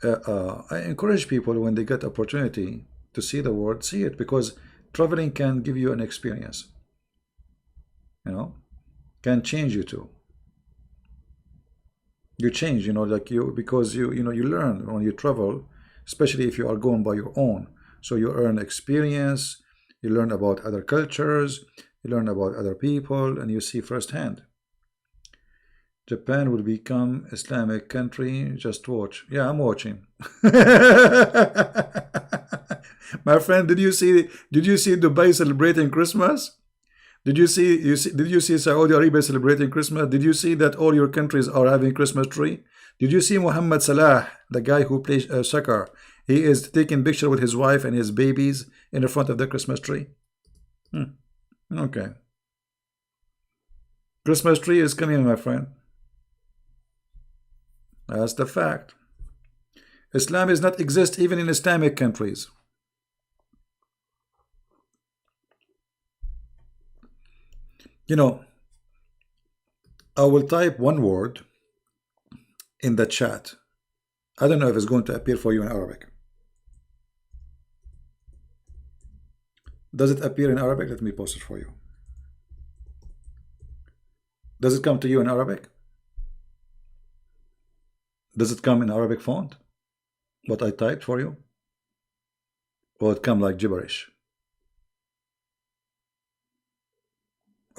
I encourage people when they get opportunity to see the world, see it, because traveling can give you an experience. Can change you too. You change, because you learn when you travel, especially if you are going by your own. So you earn experience. You learn about other cultures, you learn about other people, and you see firsthand. Japan will become Islamic country. Just watch. Yeah, I'm watching. My friend, did you see Dubai celebrating Christmas? Did you see Saudi Arabia celebrating Christmas? Did you see that all your countries are having Christmas tree? Did you see Mohammed Salah, the guy who plays soccer? He is taking picture with his wife and his babies in the front of the Christmas tree. Okay. Christmas tree is coming, my friend. That's the fact. Islam does not exist even in Islamic countries. I will type one word in the chat. I don't know if it's going to appear for you in Arabic. Does it appear in Arabic? Let me post it for you. Does it come to you in Arabic? Does it come in Arabic font? What I typed for you? Or it come like gibberish?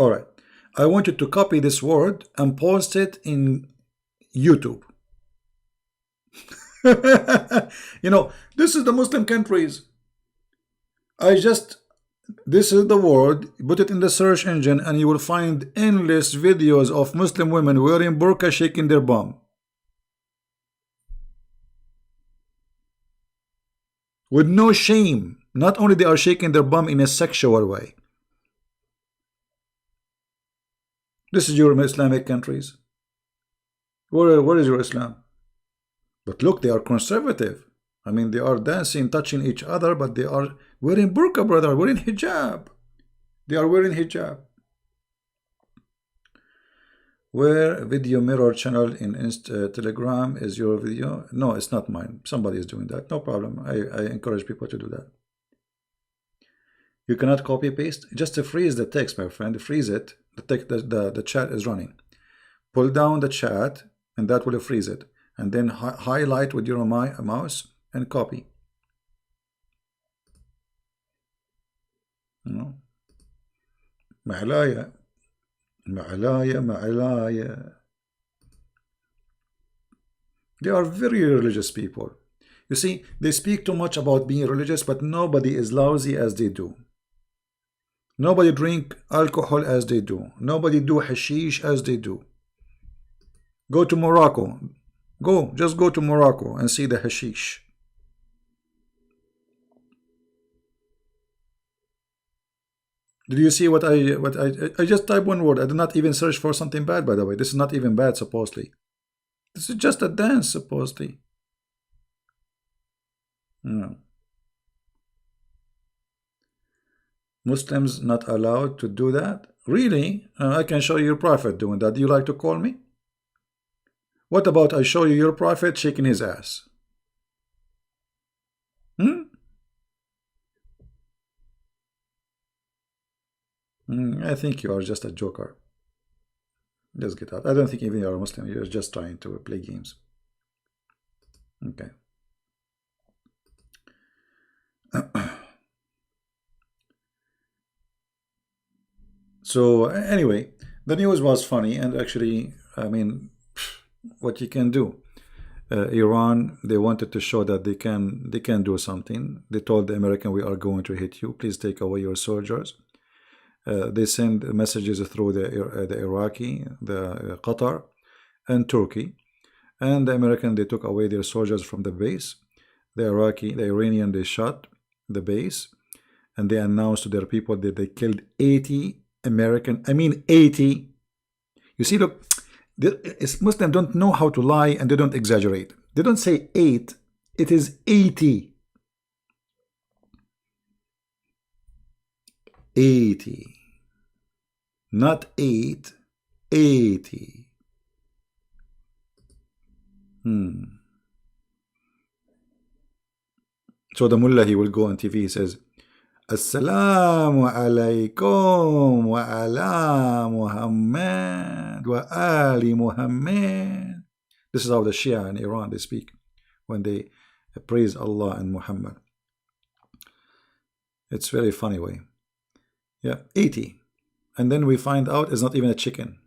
All right. I want you to copy this word and post it in YouTube. This is the Muslim countries. This is the word, put it in the search engine, and you will find endless videos of Muslim women wearing burqa shaking their bum. With no shame. Not only they are shaking their bum in a sexual way. This is your Islamic countries. Where is your Islam? But look, they are conservative. I mean, they are dancing, touching each other, but they are wearing burqa, brother, wearing hijab. They are wearing hijab. Where video mirror channel in Telegram is your video? No, it's not mine. Somebody is doing that. No problem. I encourage people to do that. You cannot copy paste. Just to freeze the text, my friend. Freeze it. The chat is running. Pull down the chat, and that will freeze it. And then highlight with your mouse and copy. Malaya. They are very religious people. You see, they speak too much about being religious, but nobody is lousy as they do. Nobody drink alcohol as they do. Nobody do hashish as they do. Go to Morocco. Just go to Morocco and see the hashish. Did you see what I just typed one word? I did not even search for something bad, by the way. This is not even bad, supposedly. This is just a dance, supposedly. No. Muslims not allowed to do that? Really? I can show you your prophet doing that. Do you like to call me? What about I show you your prophet shaking his ass? I think you are just a joker. Just get out. I don't think even you are a Muslim. You're just trying to play games. Okay. So anyway, the news was funny, and actually, I mean, what you can do. Iran, they wanted to show that they can do something. They told the American, we are going to hit you. Please take away your soldiers. They send messages through the Iraqi, the Qatar, and Turkey. And the American, they took away their soldiers from the base. The Iranian, they shot the base, and they announced to their people that they killed 80 American. I mean 80. You see, look, Muslims don't know how to lie, and they don't exaggerate. They don't say 8. It is 80. 80. Not 8. 80. So the mullah, he will go on TV, he says, Assalamu alaikum wa ala Muhammad wa ali Muhammad. This is how the Shia in Iran, they speak when they praise Allah and Muhammad. It's very funny way. Yeah, 80. And then we find out it's not even a chicken.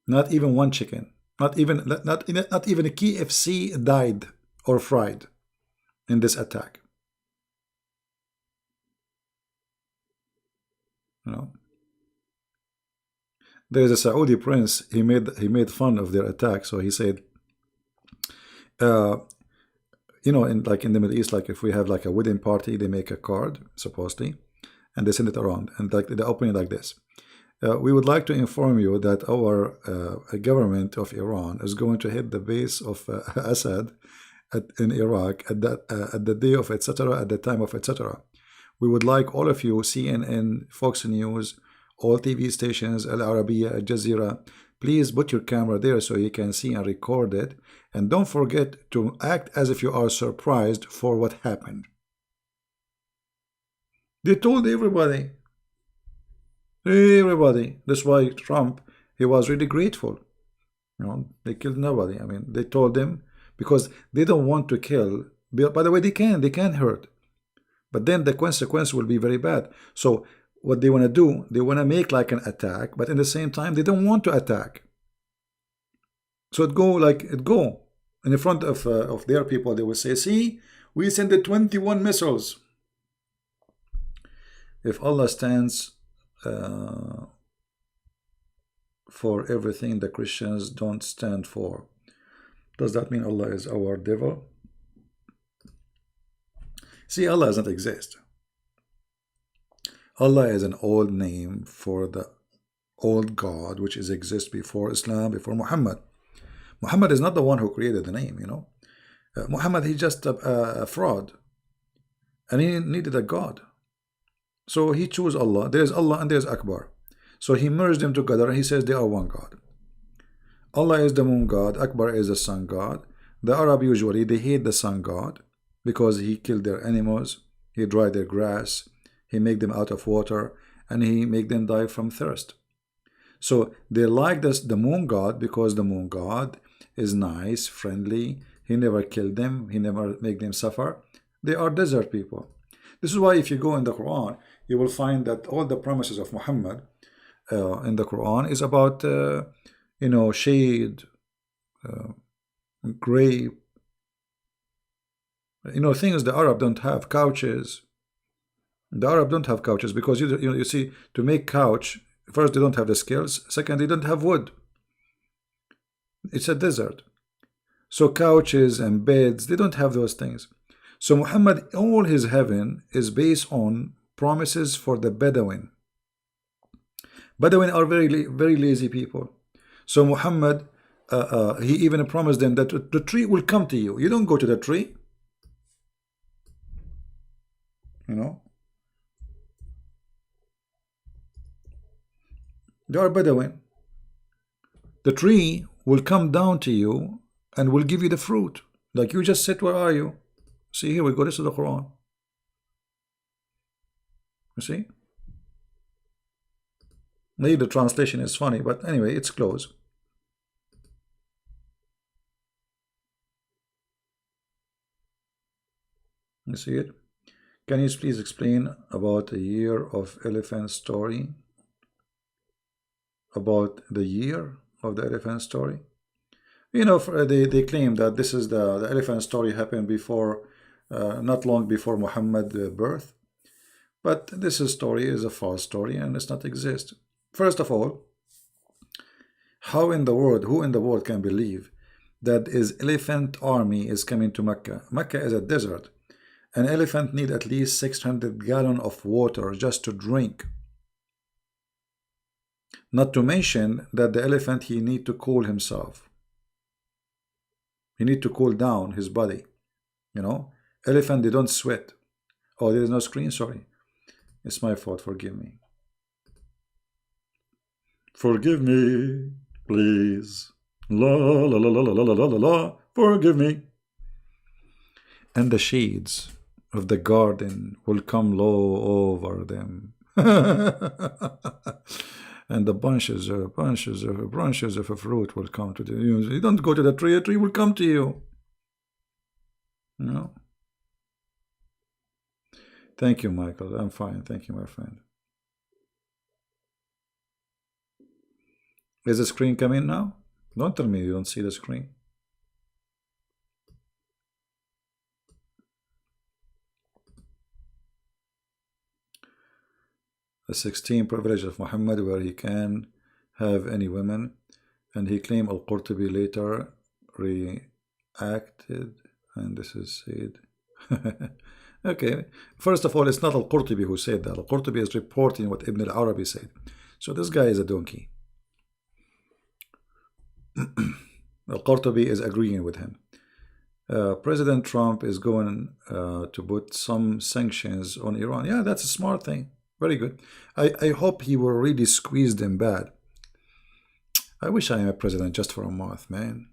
Not even one chicken. Not even a KFC died or fried in this attack. You know, there is a Saudi prince. He made fun of their attack. So he said, you know, in the Middle East, like if we have like a wedding party, they make a card supposedly, and they send it around, and like they open it like this. We would like to inform you that our government of Iran is going to hit the base of Assad in Iraq at the day of etc. at the time of etc. We would like all of you, CNN, Fox News, all TV stations, Al Arabiya, Al Jazeera, please put your camera there so you can see and record it, and don't forget to act as if you are surprised for what happened. They told everybody. That's why Trump, he was really grateful. You know, they killed nobody. I mean, they told them because they don't want to kill. By the way, they can hurt, but then the consequence will be very bad. So what they want to do, they want to make like an attack, but in the same time, they don't want to attack. So it go in the front of their people. They will say, see, we sent the 21 missiles. If Allah stands for everything the Christians don't stand for, does that mean Allah is our devil? See, Allah doesn't exist. Allah is an old name for the old God which is exist before Islam, before Muhammad. Muhammad is not the one who created the name, you know. Muhammad, he's just a fraud, and he needed a God. So he chose Allah. There's Allah and there's Akbar. So he merged them together and he says they are one God. Allah is the moon God, Akbar is the sun God. The Arab usually, they hate the sun God because he killed their animals, he dried their grass, he make them out of water, and he make them die from thirst. So they like this, the moon God, because the moon God is nice, friendly, he never killed them, he never make them suffer. They are desert people. This is why if you go in the Quran, you will find that all the promises of Muhammad in the Quran is about you know, shade, grape, you know, things the Arab don't have. Couches. The Arab don't have couches because you see, to make couch, first they don't have the skills, second they don't have wood. It's a desert. So couches and beds, they don't have those things. So Muhammad, all his heaven is based on promises for the Bedouin. Bedouin are very lazy people. So Muhammad, he even promised them that the tree will come to you. You don't go to the tree. You know. They are Bedouin. The tree will come down to you and will give you the fruit. Like you just said, where are you? See, here we go. This is the Quran. You see? Maybe the translation is funny, but anyway, it's close. You see it? Can you please explain about the year of elephant story? About the year of the elephant story? You know, they claim that this is the elephant story happened before, not long before Muhammad's birth. But this story is a false story and does not exist. First of all, who in the world can believe that his elephant army is coming to Mecca? Mecca is a desert. An elephant needs at least 600 gallons of water just to drink. Not to mention that the elephant, he need to cool himself. He need to cool down his body. You know, elephant, they don't sweat. Oh, there is no screen, sorry. It's my fault, forgive me. Forgive me, please. La la la la la la la la la. Forgive me. And the shades of the garden will come low over them. And the branches of a fruit will come to you. You don't go to the tree, a tree will come to you. No. Thank you, Michael. I'm fine. Thank you, my friend. Is the screen coming now? Don't tell me you don't see the screen. The 16 privilege of Muhammad, where he can have any women, and he claimed Al-Qurtubi later reacted, and this is said. Okay, first of all, it's not Al-Qurtubi who said that. Al-Qurtubi is reporting what Ibn al-Arabi said. So this guy is a donkey. Al-Qurtubi is agreeing with him. President Trump is going to put some sanctions on Iran. Yeah, that's a smart thing. Very good. I hope he will really squeeze them bad. I wish I am a president just for a month, man.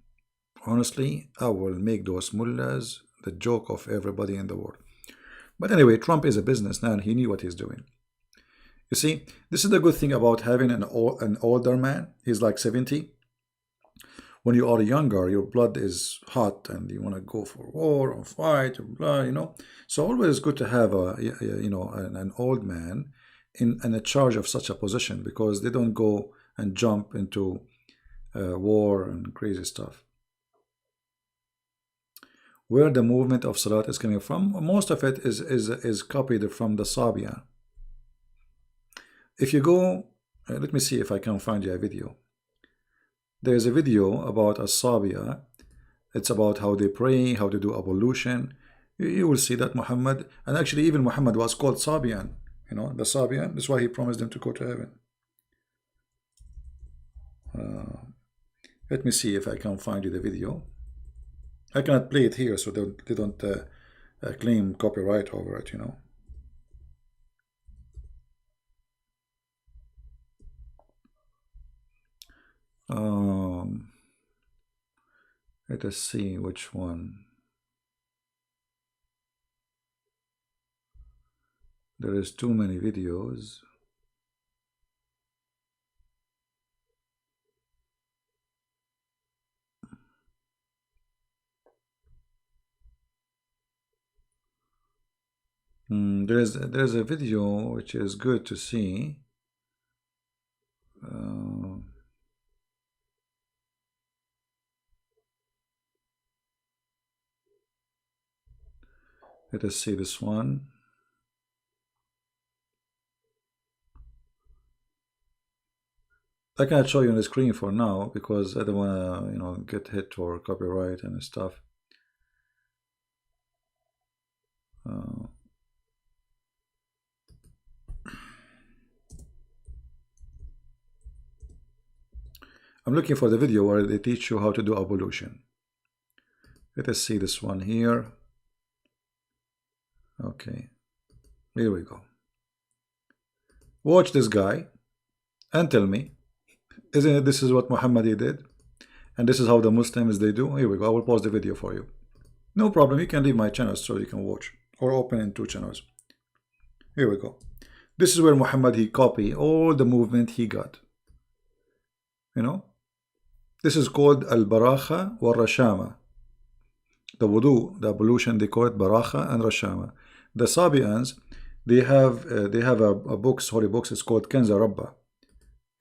Honestly, I will make those mullahs the joke of everybody in the world. But anyway, Trump is a businessman. He knew what he's doing. You see, this is the good thing about having an older man. He's like 70. When you are younger, your blood is hot and you want to go for war or fight, or blah, you know. So always good to have an old man in a charge of such a position, because they don't go and jump into war and crazy stuff. Where the movement of Salat is coming from, most of it is copied from the Serbian. If you go, let me see if I can find you a video. There's a video about a Serbia. It's about how they pray, how they do ablution. You will see that Muhammad, and actually even Muhammad was called Serbian. You know, the Serbian. That's why he promised them to go to heaven. Let me see if I can find you the video. I cannot play it here, so they don't claim copyright over it, you know. Let us see which one. There is too many videos. There's a video which is good to see. Let us see this one. I cannot show you on the screen for now because I don't want to, you know, get hit for copyright and stuff. I'm looking for the video where they teach you how to do ablution. Let us see this one here. Okay, here we go. Watch this guy and tell me, isn't it this is what Muhammad did? And this is how the Muslims they do? Here we go. I will pause the video for you. No problem. You can leave my channel so you can watch, or open in 2 channels. Here we go. This is where Muhammad he copied all the movement he got. You know, this is called al-barakha wa rashama. The wudu, the ablution, they call it barakha and rashama. The Serbians, they have a books, holy books. It's called Kenza Rabba.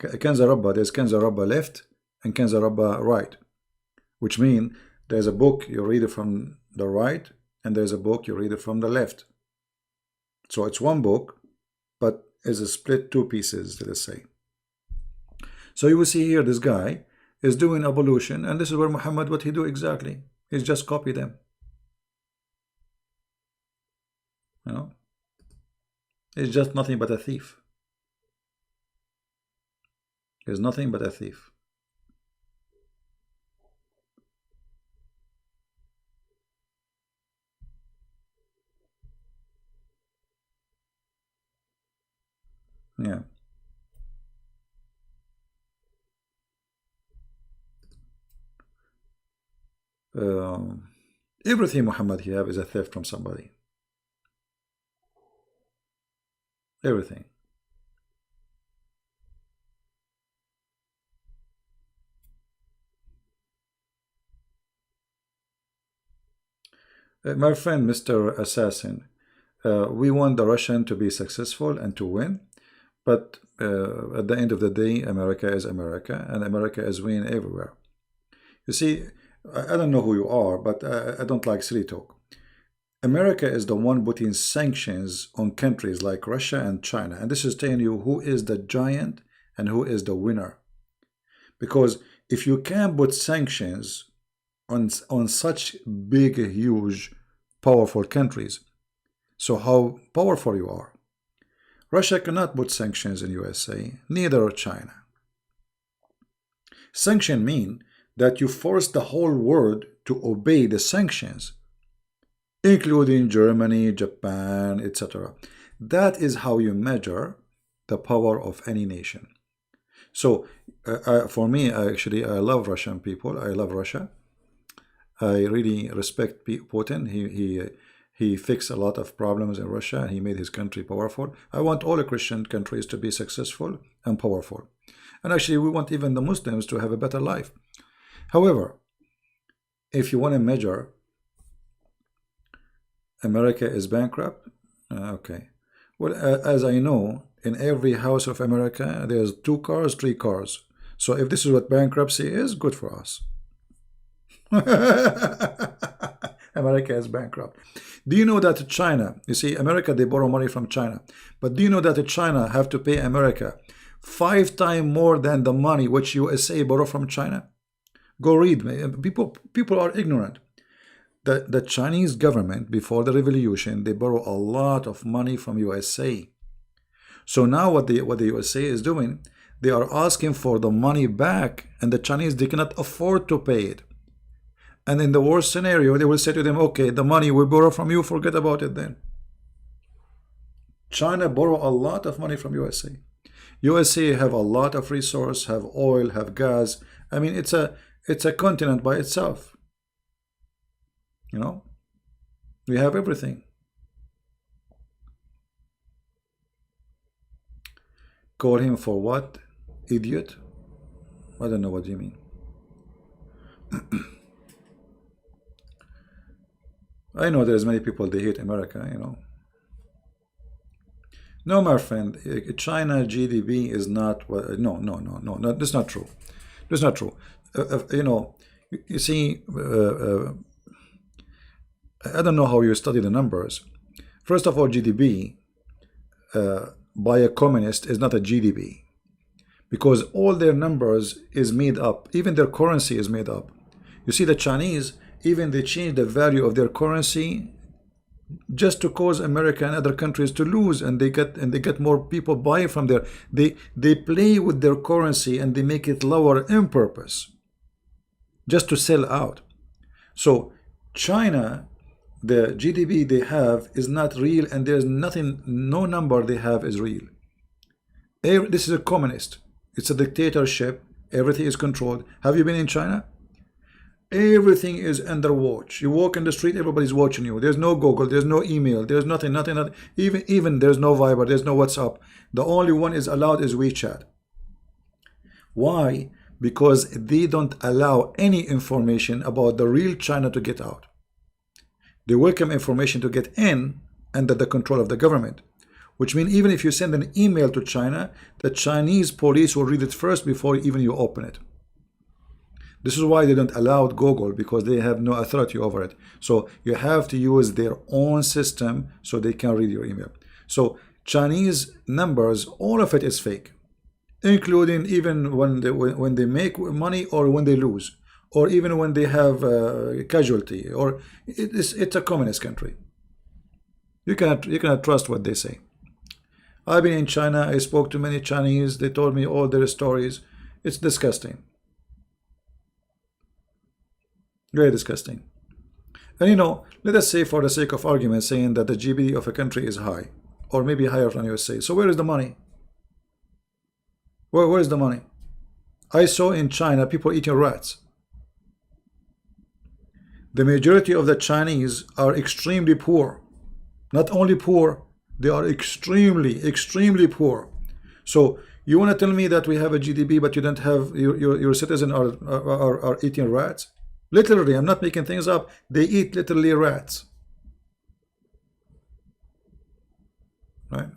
Kenza Rabba. There's Kenza Rabba left and Kenza Rabba right, which means there's a book you read it from the right, and there's a book you read it from the left. So it's one book, but it's a split 2 pieces, let us say. So you will see here this guy is doing ablution, and this is where Muhammad, what he do exactly? He's just copy them. You know, he's just nothing but a thief. He's nothing but a thief. Yeah. Everything Muhammad he have is a theft from somebody. Everything. My friend Mr. Assassin, we want the Russian to be successful and to win, but at the end of the day, America is America, and America is winning everywhere. You see, I don't know who you are, but I don't like silly talk. America is the one putting sanctions on countries like Russia and China, and this is telling you who is the giant and who is the winner. Because if you can put sanctions on such big, huge, powerful countries, so how powerful you are. Russia cannot put sanctions in USA, neither China. Sanction mean that you force the whole world to obey the sanctions, including Germany, Japan, etc. That is how you measure the power of any nation. So for me, I love Russian people. I love Russia. I really respect Putin. He fixed a lot of problems in Russia. He made his country powerful. I want all the Christian countries to be successful and powerful. And actually, we want even the Muslims to have a better life. However, if you want to measure America is bankrupt, okay. Well, as I know, in every house of America, there's 2 cars, 3 cars. So if this is what bankruptcy is, good for us. America is bankrupt. Do you know that China, you see, America, they borrow money from China. But do you know that China have to pay America 5 times more than the money which USA borrow from China? Go read. People are ignorant. The Chinese government, before the revolution, they borrow a lot of money from USA. So now what the USA is doing, they are asking for the money back, and the Chinese, they cannot afford to pay it. And in the worst scenario, they will say to them, okay, the money we borrow from you, forget about it then. China borrow a lot of money from USA. USA have a lot of resource, have oil, have gas. I mean, it's a continent by itself. You know, we have everything. Call him for what? Idiot? I don't know what you mean. I know there's many people, they hate America, you know. No, my friend, China GDP is not, no, that's not true. That's not true. You know, you see, I don't know how you study the numbers. First of all, GDP by a communist is not a GDP, because all their numbers is made up. Even their currency is made up. You see, the Chinese, even they change the value of their currency just to cause America and other countries to lose, and they get more people buying from there. They play with their currency and they make it lower on purpose, just to sell out. So China, the GDP they have is not real, and there's nothing, no number they have is real. This is a communist. It's a dictatorship. Everything is controlled. Have you been in China? Everything is under watch. You walk in the street, everybody's watching you. There's no Google, there's no email, there's nothing. Even there's no Viber, there's no WhatsApp. The only one is allowed is WeChat. Why? Because they don't allow any information about the real China to get out. They welcome information to get in under the control of the government, which means even if you send an email to China, the Chinese police will read it first before even you open it. This is why they don't allow Google, because they have no authority over it. So you have to use their own system so they can read your email. So Chinese numbers, all of it is fake, including even when they make money or when they lose, or even when they have casualty, or it's a communist country. You cannot trust what they say. I've been in China. I spoke to many Chinese. They told me all their stories. It's disgusting. Very disgusting. And you know, let us say for the sake of argument, saying that the GDP of a country is high, or maybe higher than USA. So where is the money? Where is the money? I saw in China people eating rats. The majority of the Chinese are extremely poor. Not only poor, they are extremely poor. So you want to tell me that we have a GDP, but you don't have your citizens are eating rats? Literally, I'm not making things up. They eat literally rats. Right?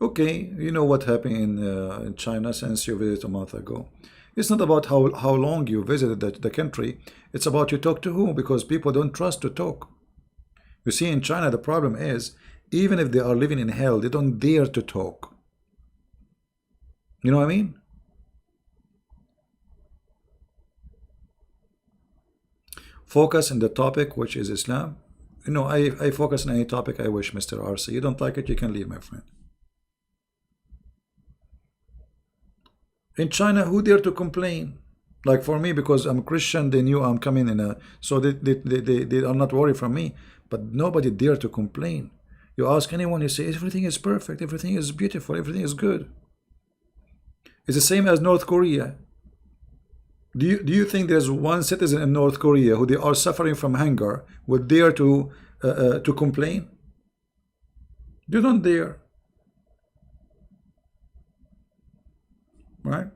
Okay, you know what happened in China since you visited a month ago. It's not about how long you visited the country. It's about you talk to whom, because people don't trust to talk. You see, in China, the problem is, even if they are living in hell, they don't dare to talk. You know what I mean? Focus on the topic, which is Islam. You know, I focus on any topic I wish, Mr. RC. You don't like it, you can leave, my friend. In China, who dare to complain? Like for me, because I'm Christian, they knew I'm coming in so they are not worried from me. But nobody dare to complain. You ask anyone, you say everything is perfect, everything is beautiful, everything is good. It's the same as North Korea. Do you think there's one citizen in North Korea who they are suffering from hunger would dare to complain? They don't dare. Right?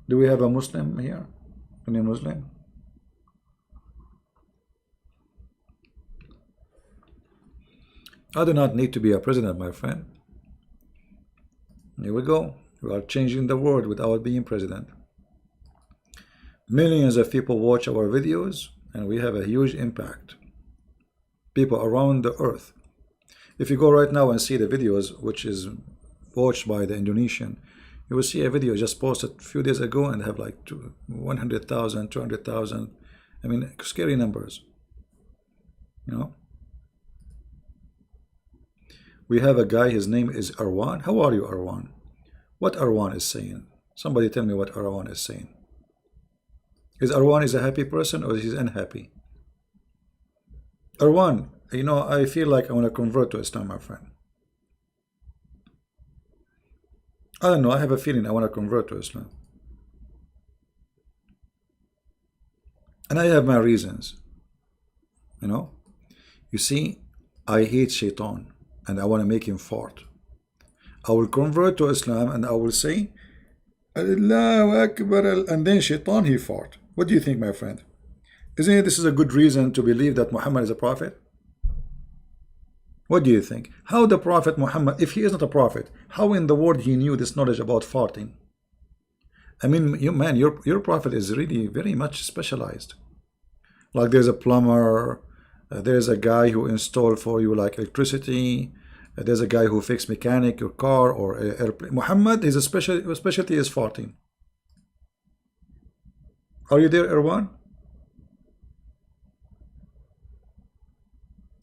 Do we have a Muslim here? Sunni Muslim. I do not need to be a president, my friend. Here we go. We are changing the world without being president. Millions of people watch our videos and we have a huge impact. People around the earth. If you go right now and see the videos which is watched by the Indonesian, you will see a video just posted a few days ago and have like 100,000, 200,000. I mean, scary numbers. You know? We have a guy, his name is Arwan. How are you, Arwan? What Arwan is saying? Somebody tell me what Arwan is saying. Is Arwan is a happy person or is he unhappy? Arwan, you know, I feel like I want to convert to Islam, my friend. I don't know, I have a feeling I want to convert to Islam. And I have my reasons. You know? You see, I hate Shaitan and I want to make him fart. I will convert to Islam and I will say, Allahu Akbar, and then Shaitan, he fart. What do you think, my friend? Isn't it this is a good reason to believe that Muhammad is a prophet? What do you think? How the Prophet Muhammad, if he is not a prophet, how in the world he knew this knowledge about farting? I mean, your prophet is really very much specialized. Like there's a plumber, there's a guy who installed for you like electricity, there's a guy who fixed mechanic your car or airplane. Muhammad, his specialty is farting. Are you there, Erwan?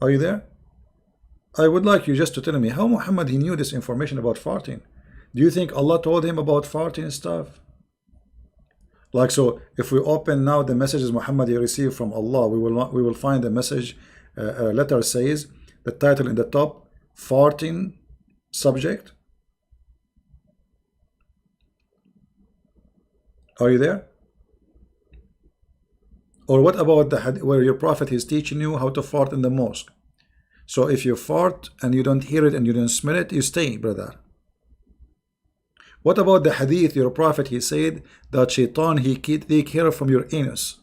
Are you there? I would like you just to tell me how Muhammad he knew this information about farting. Do you think Allah told him about farting stuff? Like, so if we open now the messages Muhammad he received from Allah, we will find the message letter says the title in the top, farting subject. Are you there? Or what about the hadith where your prophet is teaching you how to fart in the mosque? So if you fart and you don't hear it and you don't smell it, you stay, brother. What about the hadith your prophet he said that Shaitan he take care from your anus?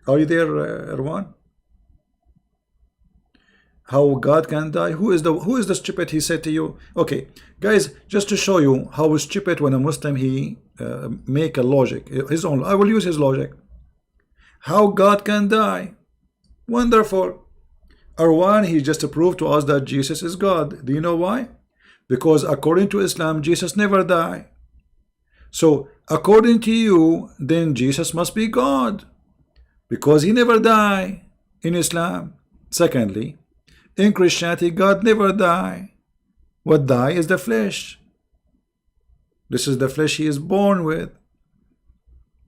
Are you there, Erwan? How God can die? Who is the stupid he said to you? Okay, guys, just to show you how stupid when a Muslim he make a logic his own. I will use his logic. How God can die? Wonderful. Arwan, he just proved to us that Jesus is God. Do you know why? Because according to Islam, Jesus never died. So according to you, then Jesus must be God, because he never died in Islam. Secondly, in Christianity, God never died. What die is the flesh. This is the flesh he is born with.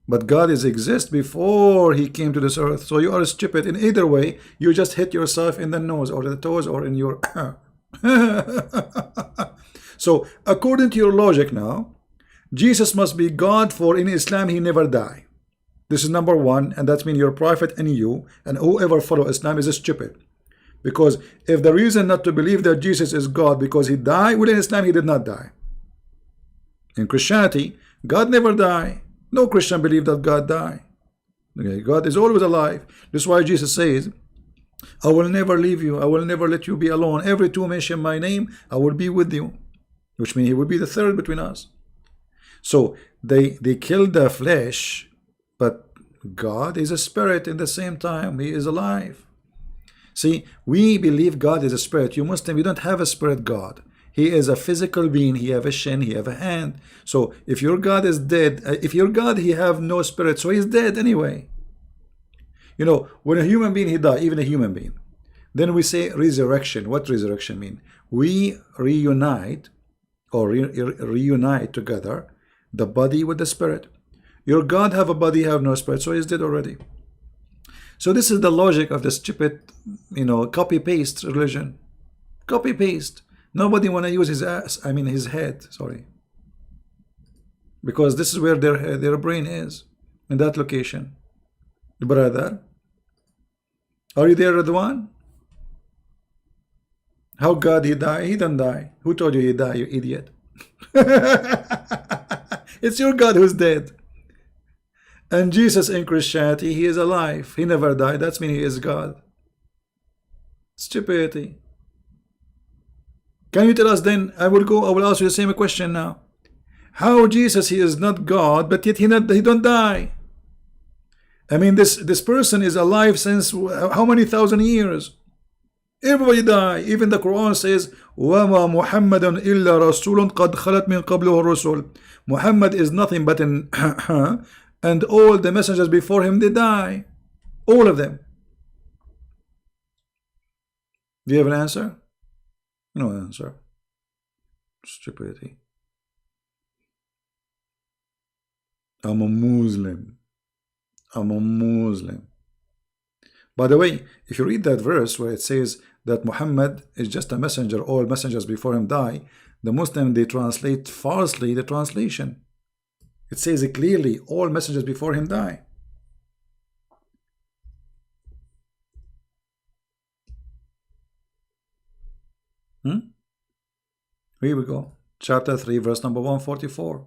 But God is exist before he came to this earth. So you are stupid. In either way, you just hit yourself in the nose or the toes or in your So according to your logic now, Jesus must be God, for in Islam he never died. This is number one, and that means your prophet and you and whoever follow Islam is stupid. Because if the reason not to believe that Jesus is God because he died, well, in Islam he did not die. In Christianity, God never died. No Christian believe that God died. Okay, God is always alive. This is why Jesus says, I will never leave you. I will never let you be alone. Every two mention my name, I will be with you. Which means he will be the third between us. So they killed the flesh, but God is a spirit in the same time. He is alive. See, we believe God is a spirit. You Muslim, you don't have a spirit God. He is a physical being. He have a shin, he have a hand. So if your God is dead, if your God he have no spirit, so he's dead anyway. You know, when a human being he die, even a human being, then we say resurrection. What resurrection mean? We reunite or reunite together the body with the spirit. Your God have a body, have no spirit, so he's dead already. So this is the logic of the stupid, you know, copy-paste religion. Copy-paste. Nobody want to use his ass, I mean his head, sorry. Because this is where their brain is, in that location. Brother, are you there, Radwan? How God he die? He don't die. Who told you he die, you idiot? It's your God who's dead. And Jesus in Christianity, he is alive. He never died. That's mean he is God. Stupidity. Can you tell us then? I will ask you the same question now. How Jesus, he is not God, but yet he don't die. I mean, this person is alive since how many thousand years? Everybody die. Even the Quran says, وَمَا مُحَمَّدٌ إِلَّا رَسُولٌ قَدْ خَلَتْ مِنْ قَبْلِهِ الرُّسُلُ. Muhammad is nothing but an and all the messengers before him, they die. All of them. Do you have an answer? No answer. Stupidity. I'm a Muslim. I'm a Muslim. By the way, if you read that verse where it says that Muhammad is just a messenger, all messengers before him die, the Muslim, they translate falsely the translation. It says it clearly, all messengers before him die. Here we go. Chapter 3, verse number 144.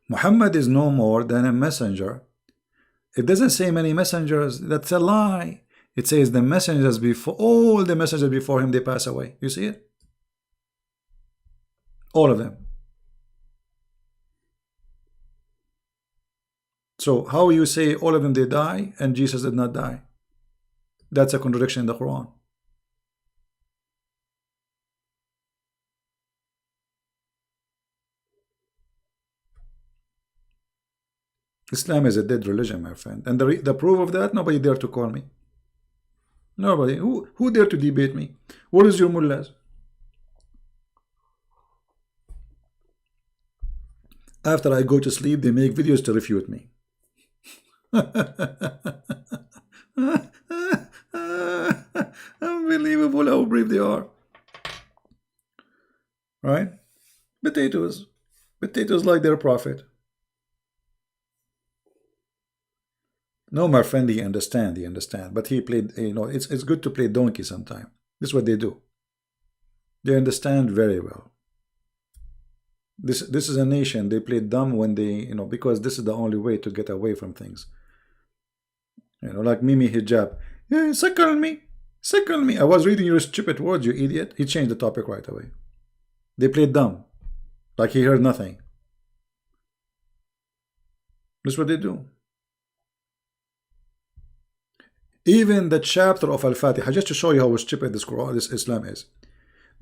Muhammad is no more than a messenger. It doesn't say many messengers. That's a lie. It says the messengers before, all the messengers before him, they pass away. You see it? All of them. So how you say all of them they die and Jesus did not die? That's a contradiction in the Quran. Islam is a dead religion, my friend. And the proof of that, nobody dare to call me. Nobody. Who dare to debate me? What is your mullahs? After I go to sleep, they make videos to refute me. Unbelievable how brave they are. Right? Potatoes. Potatoes like their prophet. No, my friend, he understand. But he played, it's good to play donkey sometime. This is what they do. They understand very well. This is a nation, they play dumb when they, because this is the only way to get away from things. Like Mimi Hijab. Yeah, suckle me. Suckle me. I was reading your stupid words, you idiot. He changed the topic right away. They played dumb. Like he heard nothing. That's what they do. Even the chapter of Al-Fatiha, just to show you how stupid this Quran, this Islam is.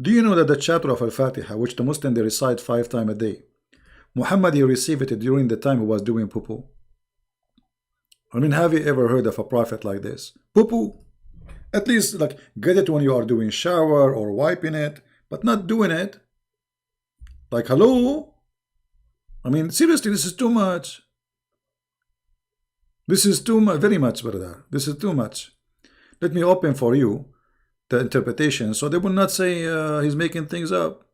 Do you know that the chapter of Al-Fatiha, which the Muslim they recite 5 times a day, Muhammad he received it during the time he was doing poo-poo? I mean, have you ever heard of a prophet like this? Poo-poo. At least like get it when you are doing shower or wiping it, but not doing it. Like, hello? I mean, seriously, this is too much. This is too much, very much, brother. This is too much. Let me open for you the interpretation so they will not say he's making things up.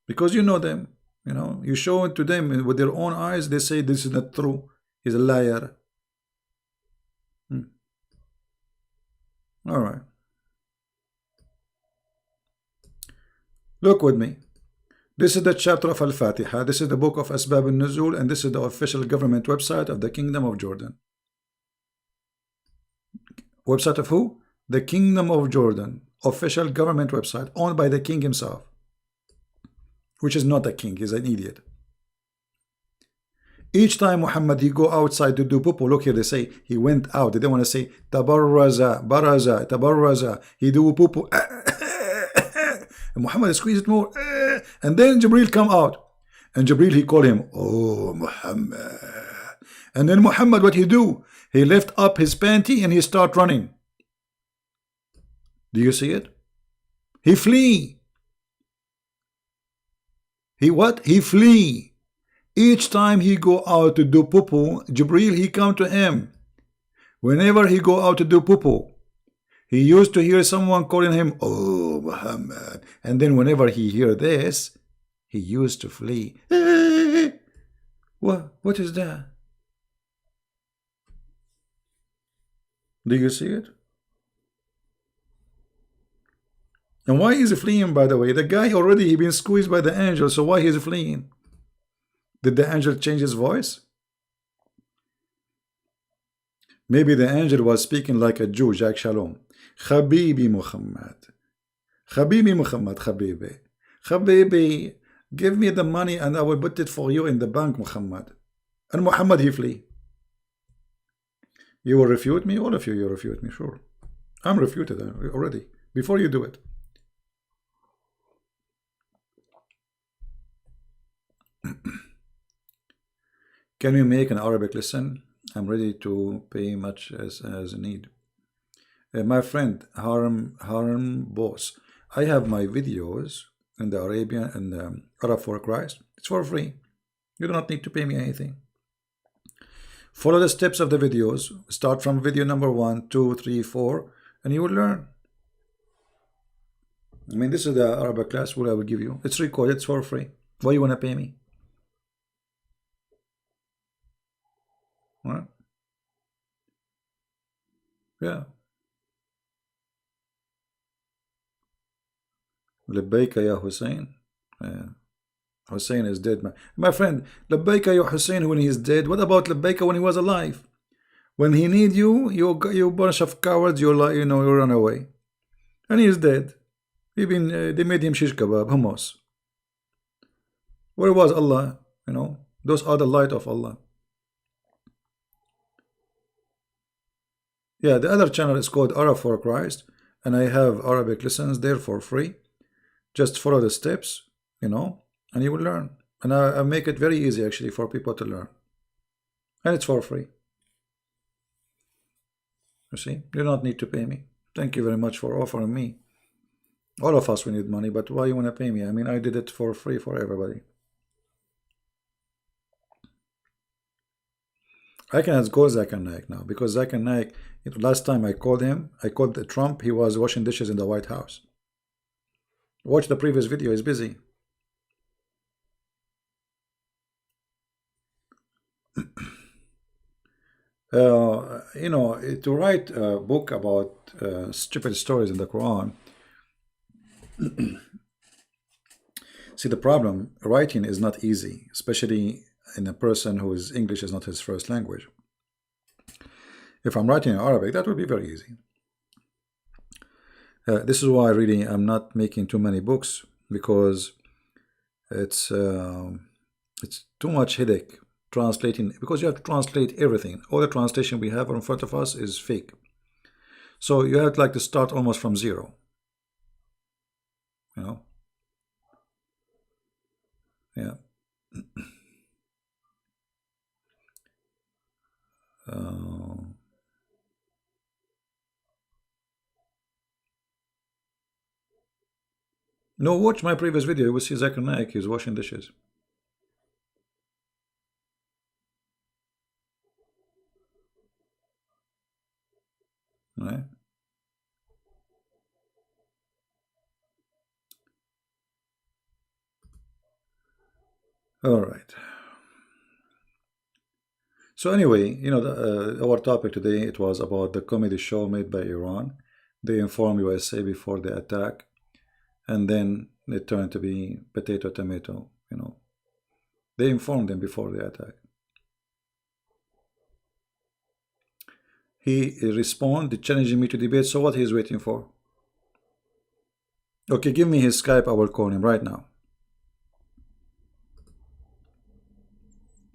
Because you know them. You show it to them with their own eyes, they say this is not true. He's a liar. All right. Look with me. This is the chapter of Al-Fatiha. This is the book of Asbab al-Nuzul, and this is the official government website of the Kingdom of Jordan. Website of who? The Kingdom of Jordan. Official government website owned by the king himself. Which is not a king, he's an idiot. Each time Muhammad he go outside to do poo-poo, look here, they say he went out. They don't want to say tabarraza, baraza, tabarraza. He do poo-poo. And Muhammad squeezed it more. And then Jibril come out. And Jibril he called him, oh Muhammad. And then Muhammad what he do? He lift up his panty and he start running. Do you see it? He flee. He what? He flee. Each time he go out to do poo-poo, Jibril he come to him. Whenever he go out to do poo-poo, he used to hear someone calling him, oh Muhammad. And then whenever he hear this, he used to flee. What is that? Do you see it? And why is he fleeing, by the way? The guy already he been squeezed by the angel, so why is he fleeing? Did the angel change his voice? Maybe the angel was speaking like a Jew, Jack Shalom. Habibi Muhammad. Habibi Muhammad, Habibi. Habibi, give me the money and I will put it for you in the bank, Muhammad. And Muhammad, he flee. You will refute me? All of you refute me, sure. I'm refuted already, before you do it. Can we make an Arabic lesson? I'm ready to pay much as need. My friend Harm Boss, I have my videos in the Arabian and Arab for Christ. It's for free. You do not need to pay me anything. Follow the steps of the videos. Start from video number 1, 2, 3, 4, and you will learn. I mean, this is the Arabic class what I will give you. It's recorded. It's for free. Why you want to pay me? What? Yeah. Labbaika ya Hussein. Hussein is dead, my friend. Labbaika ya Hussein when he is dead. What about Labbaika when he was alive? When he need you, you bunch of cowards, you run away. And he is dead. They made him shish kebab, hummus. Where was Allah? Those are the light of Allah. Yeah, the other channel is called Arab for Christ, and I have Arabic lessons there for free. Just follow the steps, and you will learn. And I make it very easy actually for people to learn. And it's for free. You see, you do not need to pay me. Thank you very much for offering me. All of us, we need money, but why you want to pay me? I mean, I did it for free for everybody. I can ask go Zakir Naik now, because Zakir Naik, last time I called him, I called Trump, he was washing dishes in the White House. Watch the previous video, he's busy. To write a book about stupid stories in the Quran, see, the problem, writing is not easy, especially in a person whose English is not his first language. If I'm writing in Arabic, that would be very easy. This is why really I'm not making too many books, because it's too much headache translating, because you have to translate everything. All the translation we have in front of us is fake. So you have to start almost from zero. Yeah. No, watch my previous video. You will see Zakir Naik is washing dishes. Right? All right. So anyway, our topic today, it was about the comedy show made by Iran. They informed USA before the attack, and then it turned to be potato, tomato, They informed them before the attack. He responded, challenging me to debate, so what he's waiting for? Okay, give me his Skype, I will call him right now.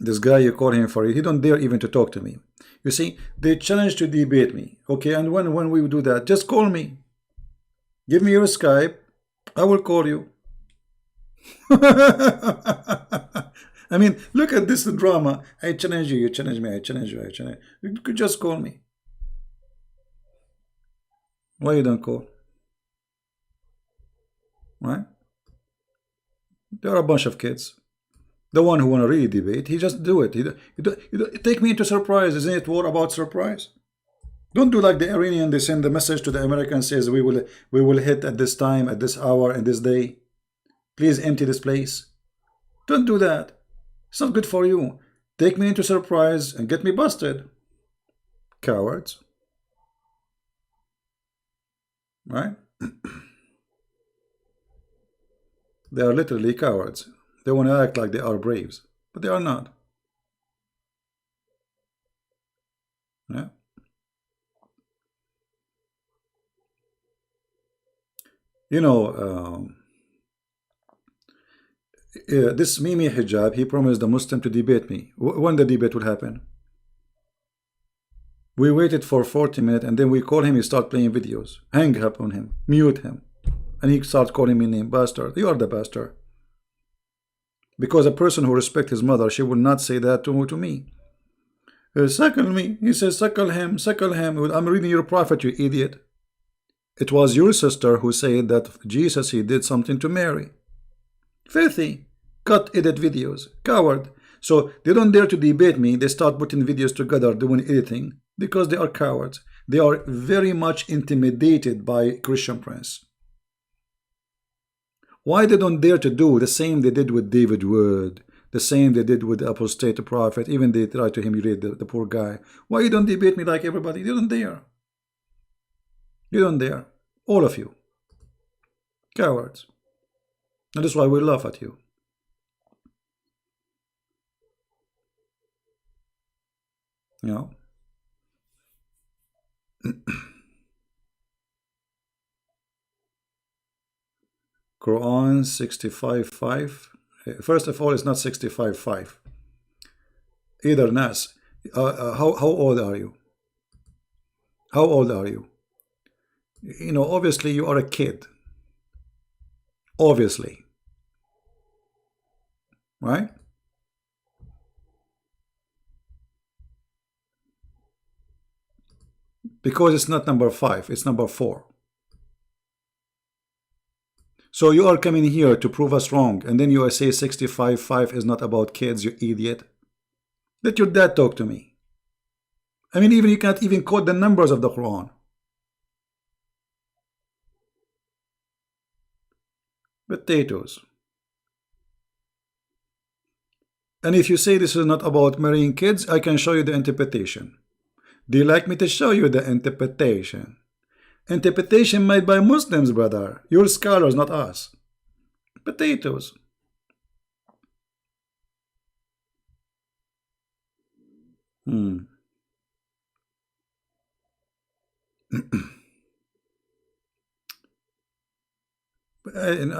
This guy, you call him for it, he don't dare even to talk to me. You see, they challenge to debate me. Okay, and when we do that, just call me. Give me your Skype, I will call you. I mean, look at this drama. I challenge you, you challenge me, I challenge you, I challenge you. You could just call me. Why you don't call? Right? There are a bunch of kids. The one who want to really debate, he just do it. You take me into surprise. Isn't it war about surprise? Don't do like the Iranian. They send the message to the Americans, says we will hit at this time, at this hour, and this day. Please empty this place. Don't do that. It's not good for you. Take me into surprise and get me busted. Cowards. Right? They are literally cowards. They want to act like they are braves. but they are not. Yeah. You know, this Mimi Hijab, he promised the Muslim to debate me. When the debate will happen? We waited for 40 minutes and then we call him, he start playing videos. Hang up on him, mute him. And he starts calling me name, bastard. You are the bastard. Because a person who respects his mother, she will not say that to me. Suckle me. He says, suckle him, suckle him. I'm reading your prophet, you idiot. It was your sister who said that Jesus, he did something to Mary. Filthy. Cut, edit videos. Coward. So they don't dare to debate me. They start putting videos together, doing editing, because they are cowards. They are very much intimidated by Christian Prince. Why they don't dare to do the same they did with David Wood, the same they did with the apostate prophet, even they try to humiliate the poor guy. Why you don't debate me like everybody? You don't dare. You don't dare. All of you. Cowards. And that's why we laugh at you. You know? Quran 65:5. First of all, it's not 65:5. Either Nas. How old are you? How old are you? You know, obviously you are a kid. Obviously. Right? Because it's not number 5, it's number 4. So you are coming here to prove us wrong, and then you say 65:5 is not about kids, you idiot. Let your dad talk to me. I mean, even you can't even quote the numbers of the Quran. Potatoes. And if you say this is not about marrying kids, I can show you the interpretation. Do you like me to show you the interpretation? Interpretation made by Muslims, brother. You're scholars, not us. Potatoes. I'm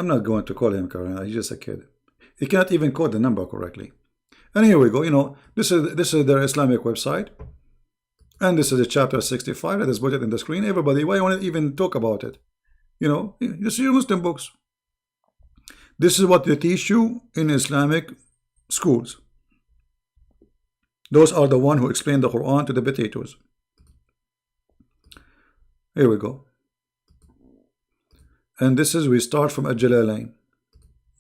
not going to call him Karen. He's just a kid. He cannot even quote the number correctly. And here we go. You know, this is their Islamic website. And this is a chapter 65 that is put it in the screen. Everybody, why you want to even talk about it? You know, you see your Muslim books. This is what they teach you in Islamic schools. Those are the one who explain the Quran to the potatoes. Here we go. And this is, we start from Al-Jalalain.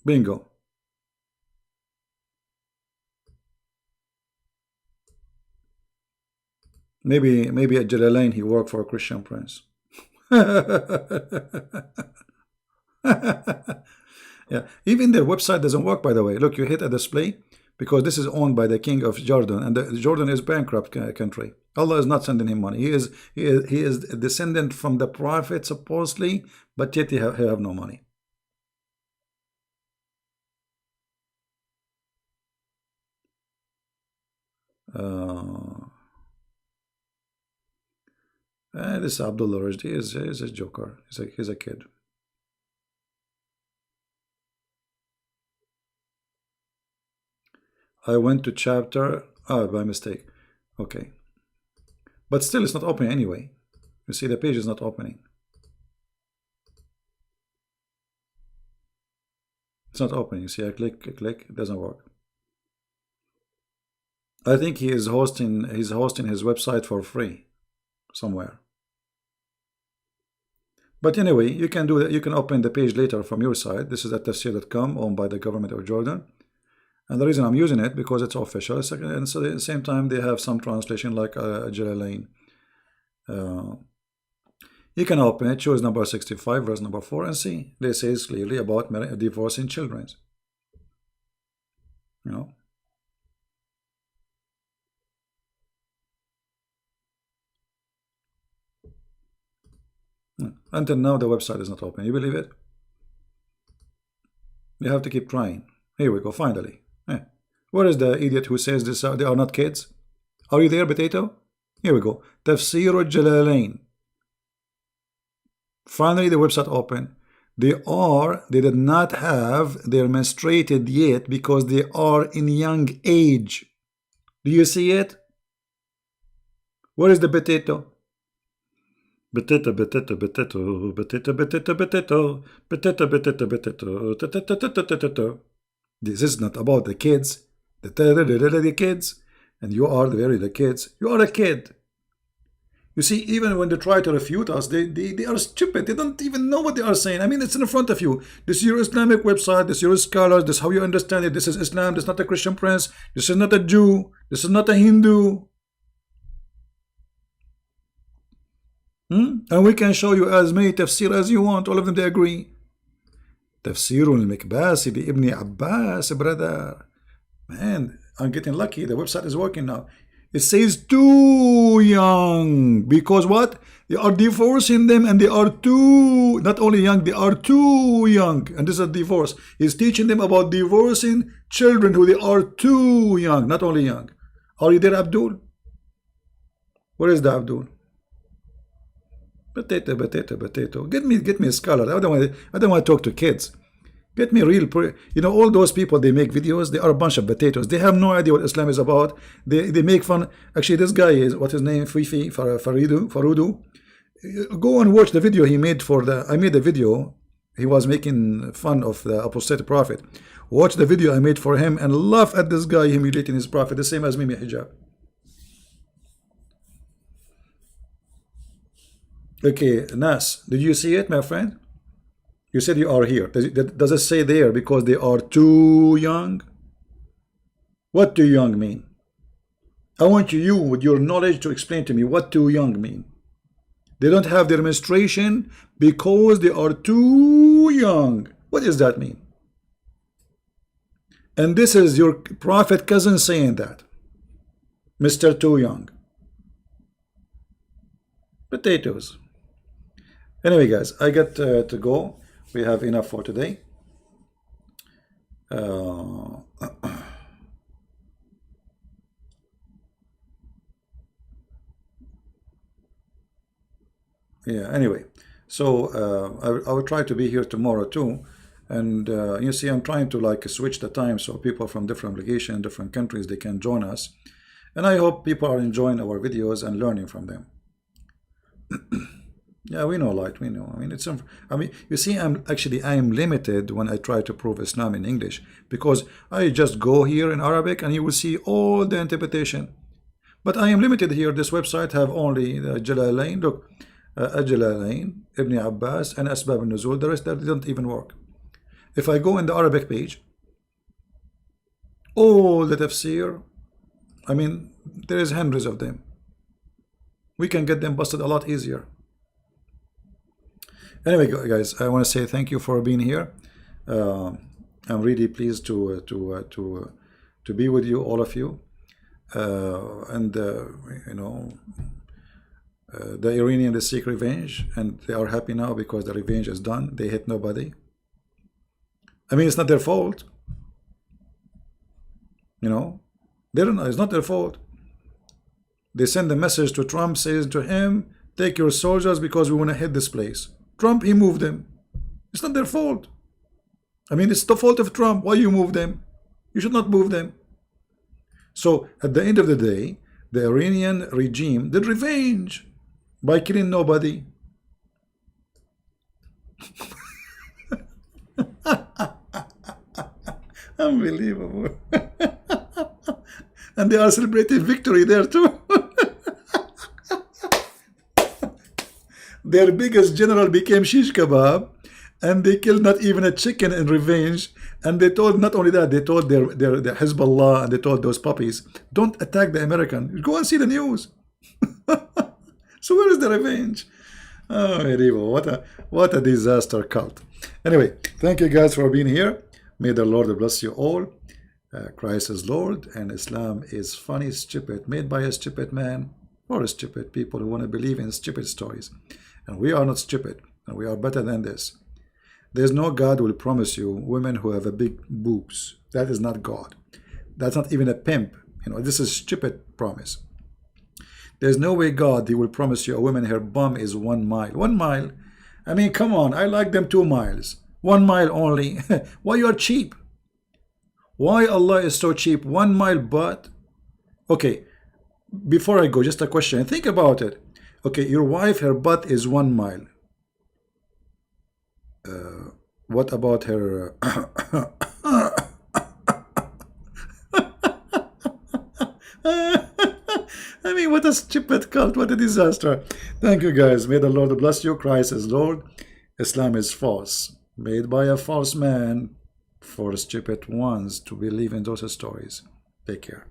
Bingo. Maybe at Jalalain he worked for a Christian prince. Yeah, even their website doesn't work, by the way. Look, you hit a display because this is owned by the king of Jordan, and Jordan is bankrupt country. Allah is not sending him money. He is a descendant from the prophet supposedly, but yet he have no money. This Abdullah Rajdi is a joker. He's a kid. I went to chapter by mistake. Okay, but still it's not opening anyway. You see the page is not opening. It's not opening. You see, I click, it doesn't work. I think he is hosting. He's hosting his website for free somewhere. But anyway, you can do that. You can open the page later from your side. This is at tafsir.com, owned by the government of Jordan. And the reason I'm using it because it's official. And so at the same time, they have some translation like Jalalain. You can open it, choose number 65, verse number 4, and see. They say it's clearly about divorcing children. You know. Until now, the website is not open. You believe it? You have to keep trying. Here we go, finally. Where is the idiot who says this? They are not kids? Are you there, Potato? Here we go. Tafsir al-Jalalain. Finally, the website open. They did not have their menstruated yet because they are in young age. Do you see it? Where is the potato? Potato, potato, potato, potato, potato, potato, potato, potato, potato. This is not about the kids. The kids. And you are the kids. You are a kid. You see, even when they try to refute us, they are stupid. They don't even know what they are saying. I mean, it's in front of you. This is your Islamic website. This is your scholars. This is how you understand it. This is Islam. This is not a Christian prince. This is not a Jew. This is not a Hindu. And we can show you as many tafsir as you want. All of them, they agree. Tafsir al-Mikbasi bi Ibn Abbas, brother. Man, I'm getting lucky. The website is working now. It says too young. Because what? They are divorcing them and they are too, not only young, they are too young. And this is a divorce. He's teaching them about divorcing children who they are too young, not only young. Are you there, Abdul? Where is the Abdul? Potato, potato, potato. Get me a scholar. I don't want to talk to kids. Get me real. You know, all those people, they make videos. They are a bunch of potatoes. They have no idea what Islam is about. They make fun. Actually, this guy is, what's his name? Farudu. Go and watch the video he made for the. I made a video. He was making fun of the apostate prophet. Watch the video I made for him and laugh at this guy humiliating his prophet. The same as me, Hijab. Okay, Nas, did you see it, my friend? You said you are here. Does it say there because they are too young? What too young mean? I want you with your knowledge to explain to me what too young mean. They don't have their menstruation because they are too young. What does that mean? And this is your prophet cousin saying that. Mr. Too Young. Potatoes. Anyway, guys, I got to go. We have enough for today. Yeah, anyway, so I will try to be here tomorrow too. And you see, I'm trying to like switch the time so people from different locations, different countries, they can join us. And I hope people are enjoying our videos and learning from them. Yeah, we know, light, we know. I mean, you see, I am limited when I try to prove Islam in English, because I just go here in Arabic and you will see all the interpretation. But I am limited here. This website have only the Jalalain. Look, Jalalain, Ibn Abbas, and Asbab al-Nuzul. The rest, that didn't even work. If I go in the Arabic page, all the tafsir, I mean, there is hundreds of them. We can get them busted a lot easier. Anyway, guys, I want to say thank you for being here. I'm really pleased to be with you, all of you. You know, the Iranian, they seek revenge, and they are happy now because the revenge is done. They hit nobody. I mean, it's not their fault. You know, it's not their fault. They send a message to Trump, says to him, take your soldiers because we want to hit this place. Trump, he moved them. It's not their fault. I mean, it's the fault of Trump. Why you move them? You should not move them. So at the end of the day, the Iranian regime did revenge by killing nobody. Unbelievable. And they are celebrating victory there too. Their biggest general became shish kebab, and they killed not even a chicken in revenge. And they told, not only that, they told their Hezbollah, and they told those puppies, don't attack the American. Go and see the news. So where is the revenge? Oh, medieval. What a disaster cult. Anyway, thank you guys for being here. May the Lord bless you all. Christ is Lord, and Islam is funny, stupid, made by a stupid man or stupid people who want to believe in stupid stories. And we are not stupid, and we are better than this. There's no God who will promise you women who have a big boobs. That is not God. That's not even a pimp. You know, this is stupid promise. There's no way God, he will promise you a woman her bum is 1 mile. 1 mile? I mean, come on. I like them 2 miles. 1 mile only. Why you are cheap? Why Allah is so cheap? 1 mile butt? Okay, before I go, just a question. Think about it. Okay, your wife, her butt is 1 mile. What about her? I mean, what a stupid cult. What a disaster. Thank you, guys. May the Lord bless you. Christ is Lord. Islam is false. Made by a false man for stupid ones to believe in those stories. Take care.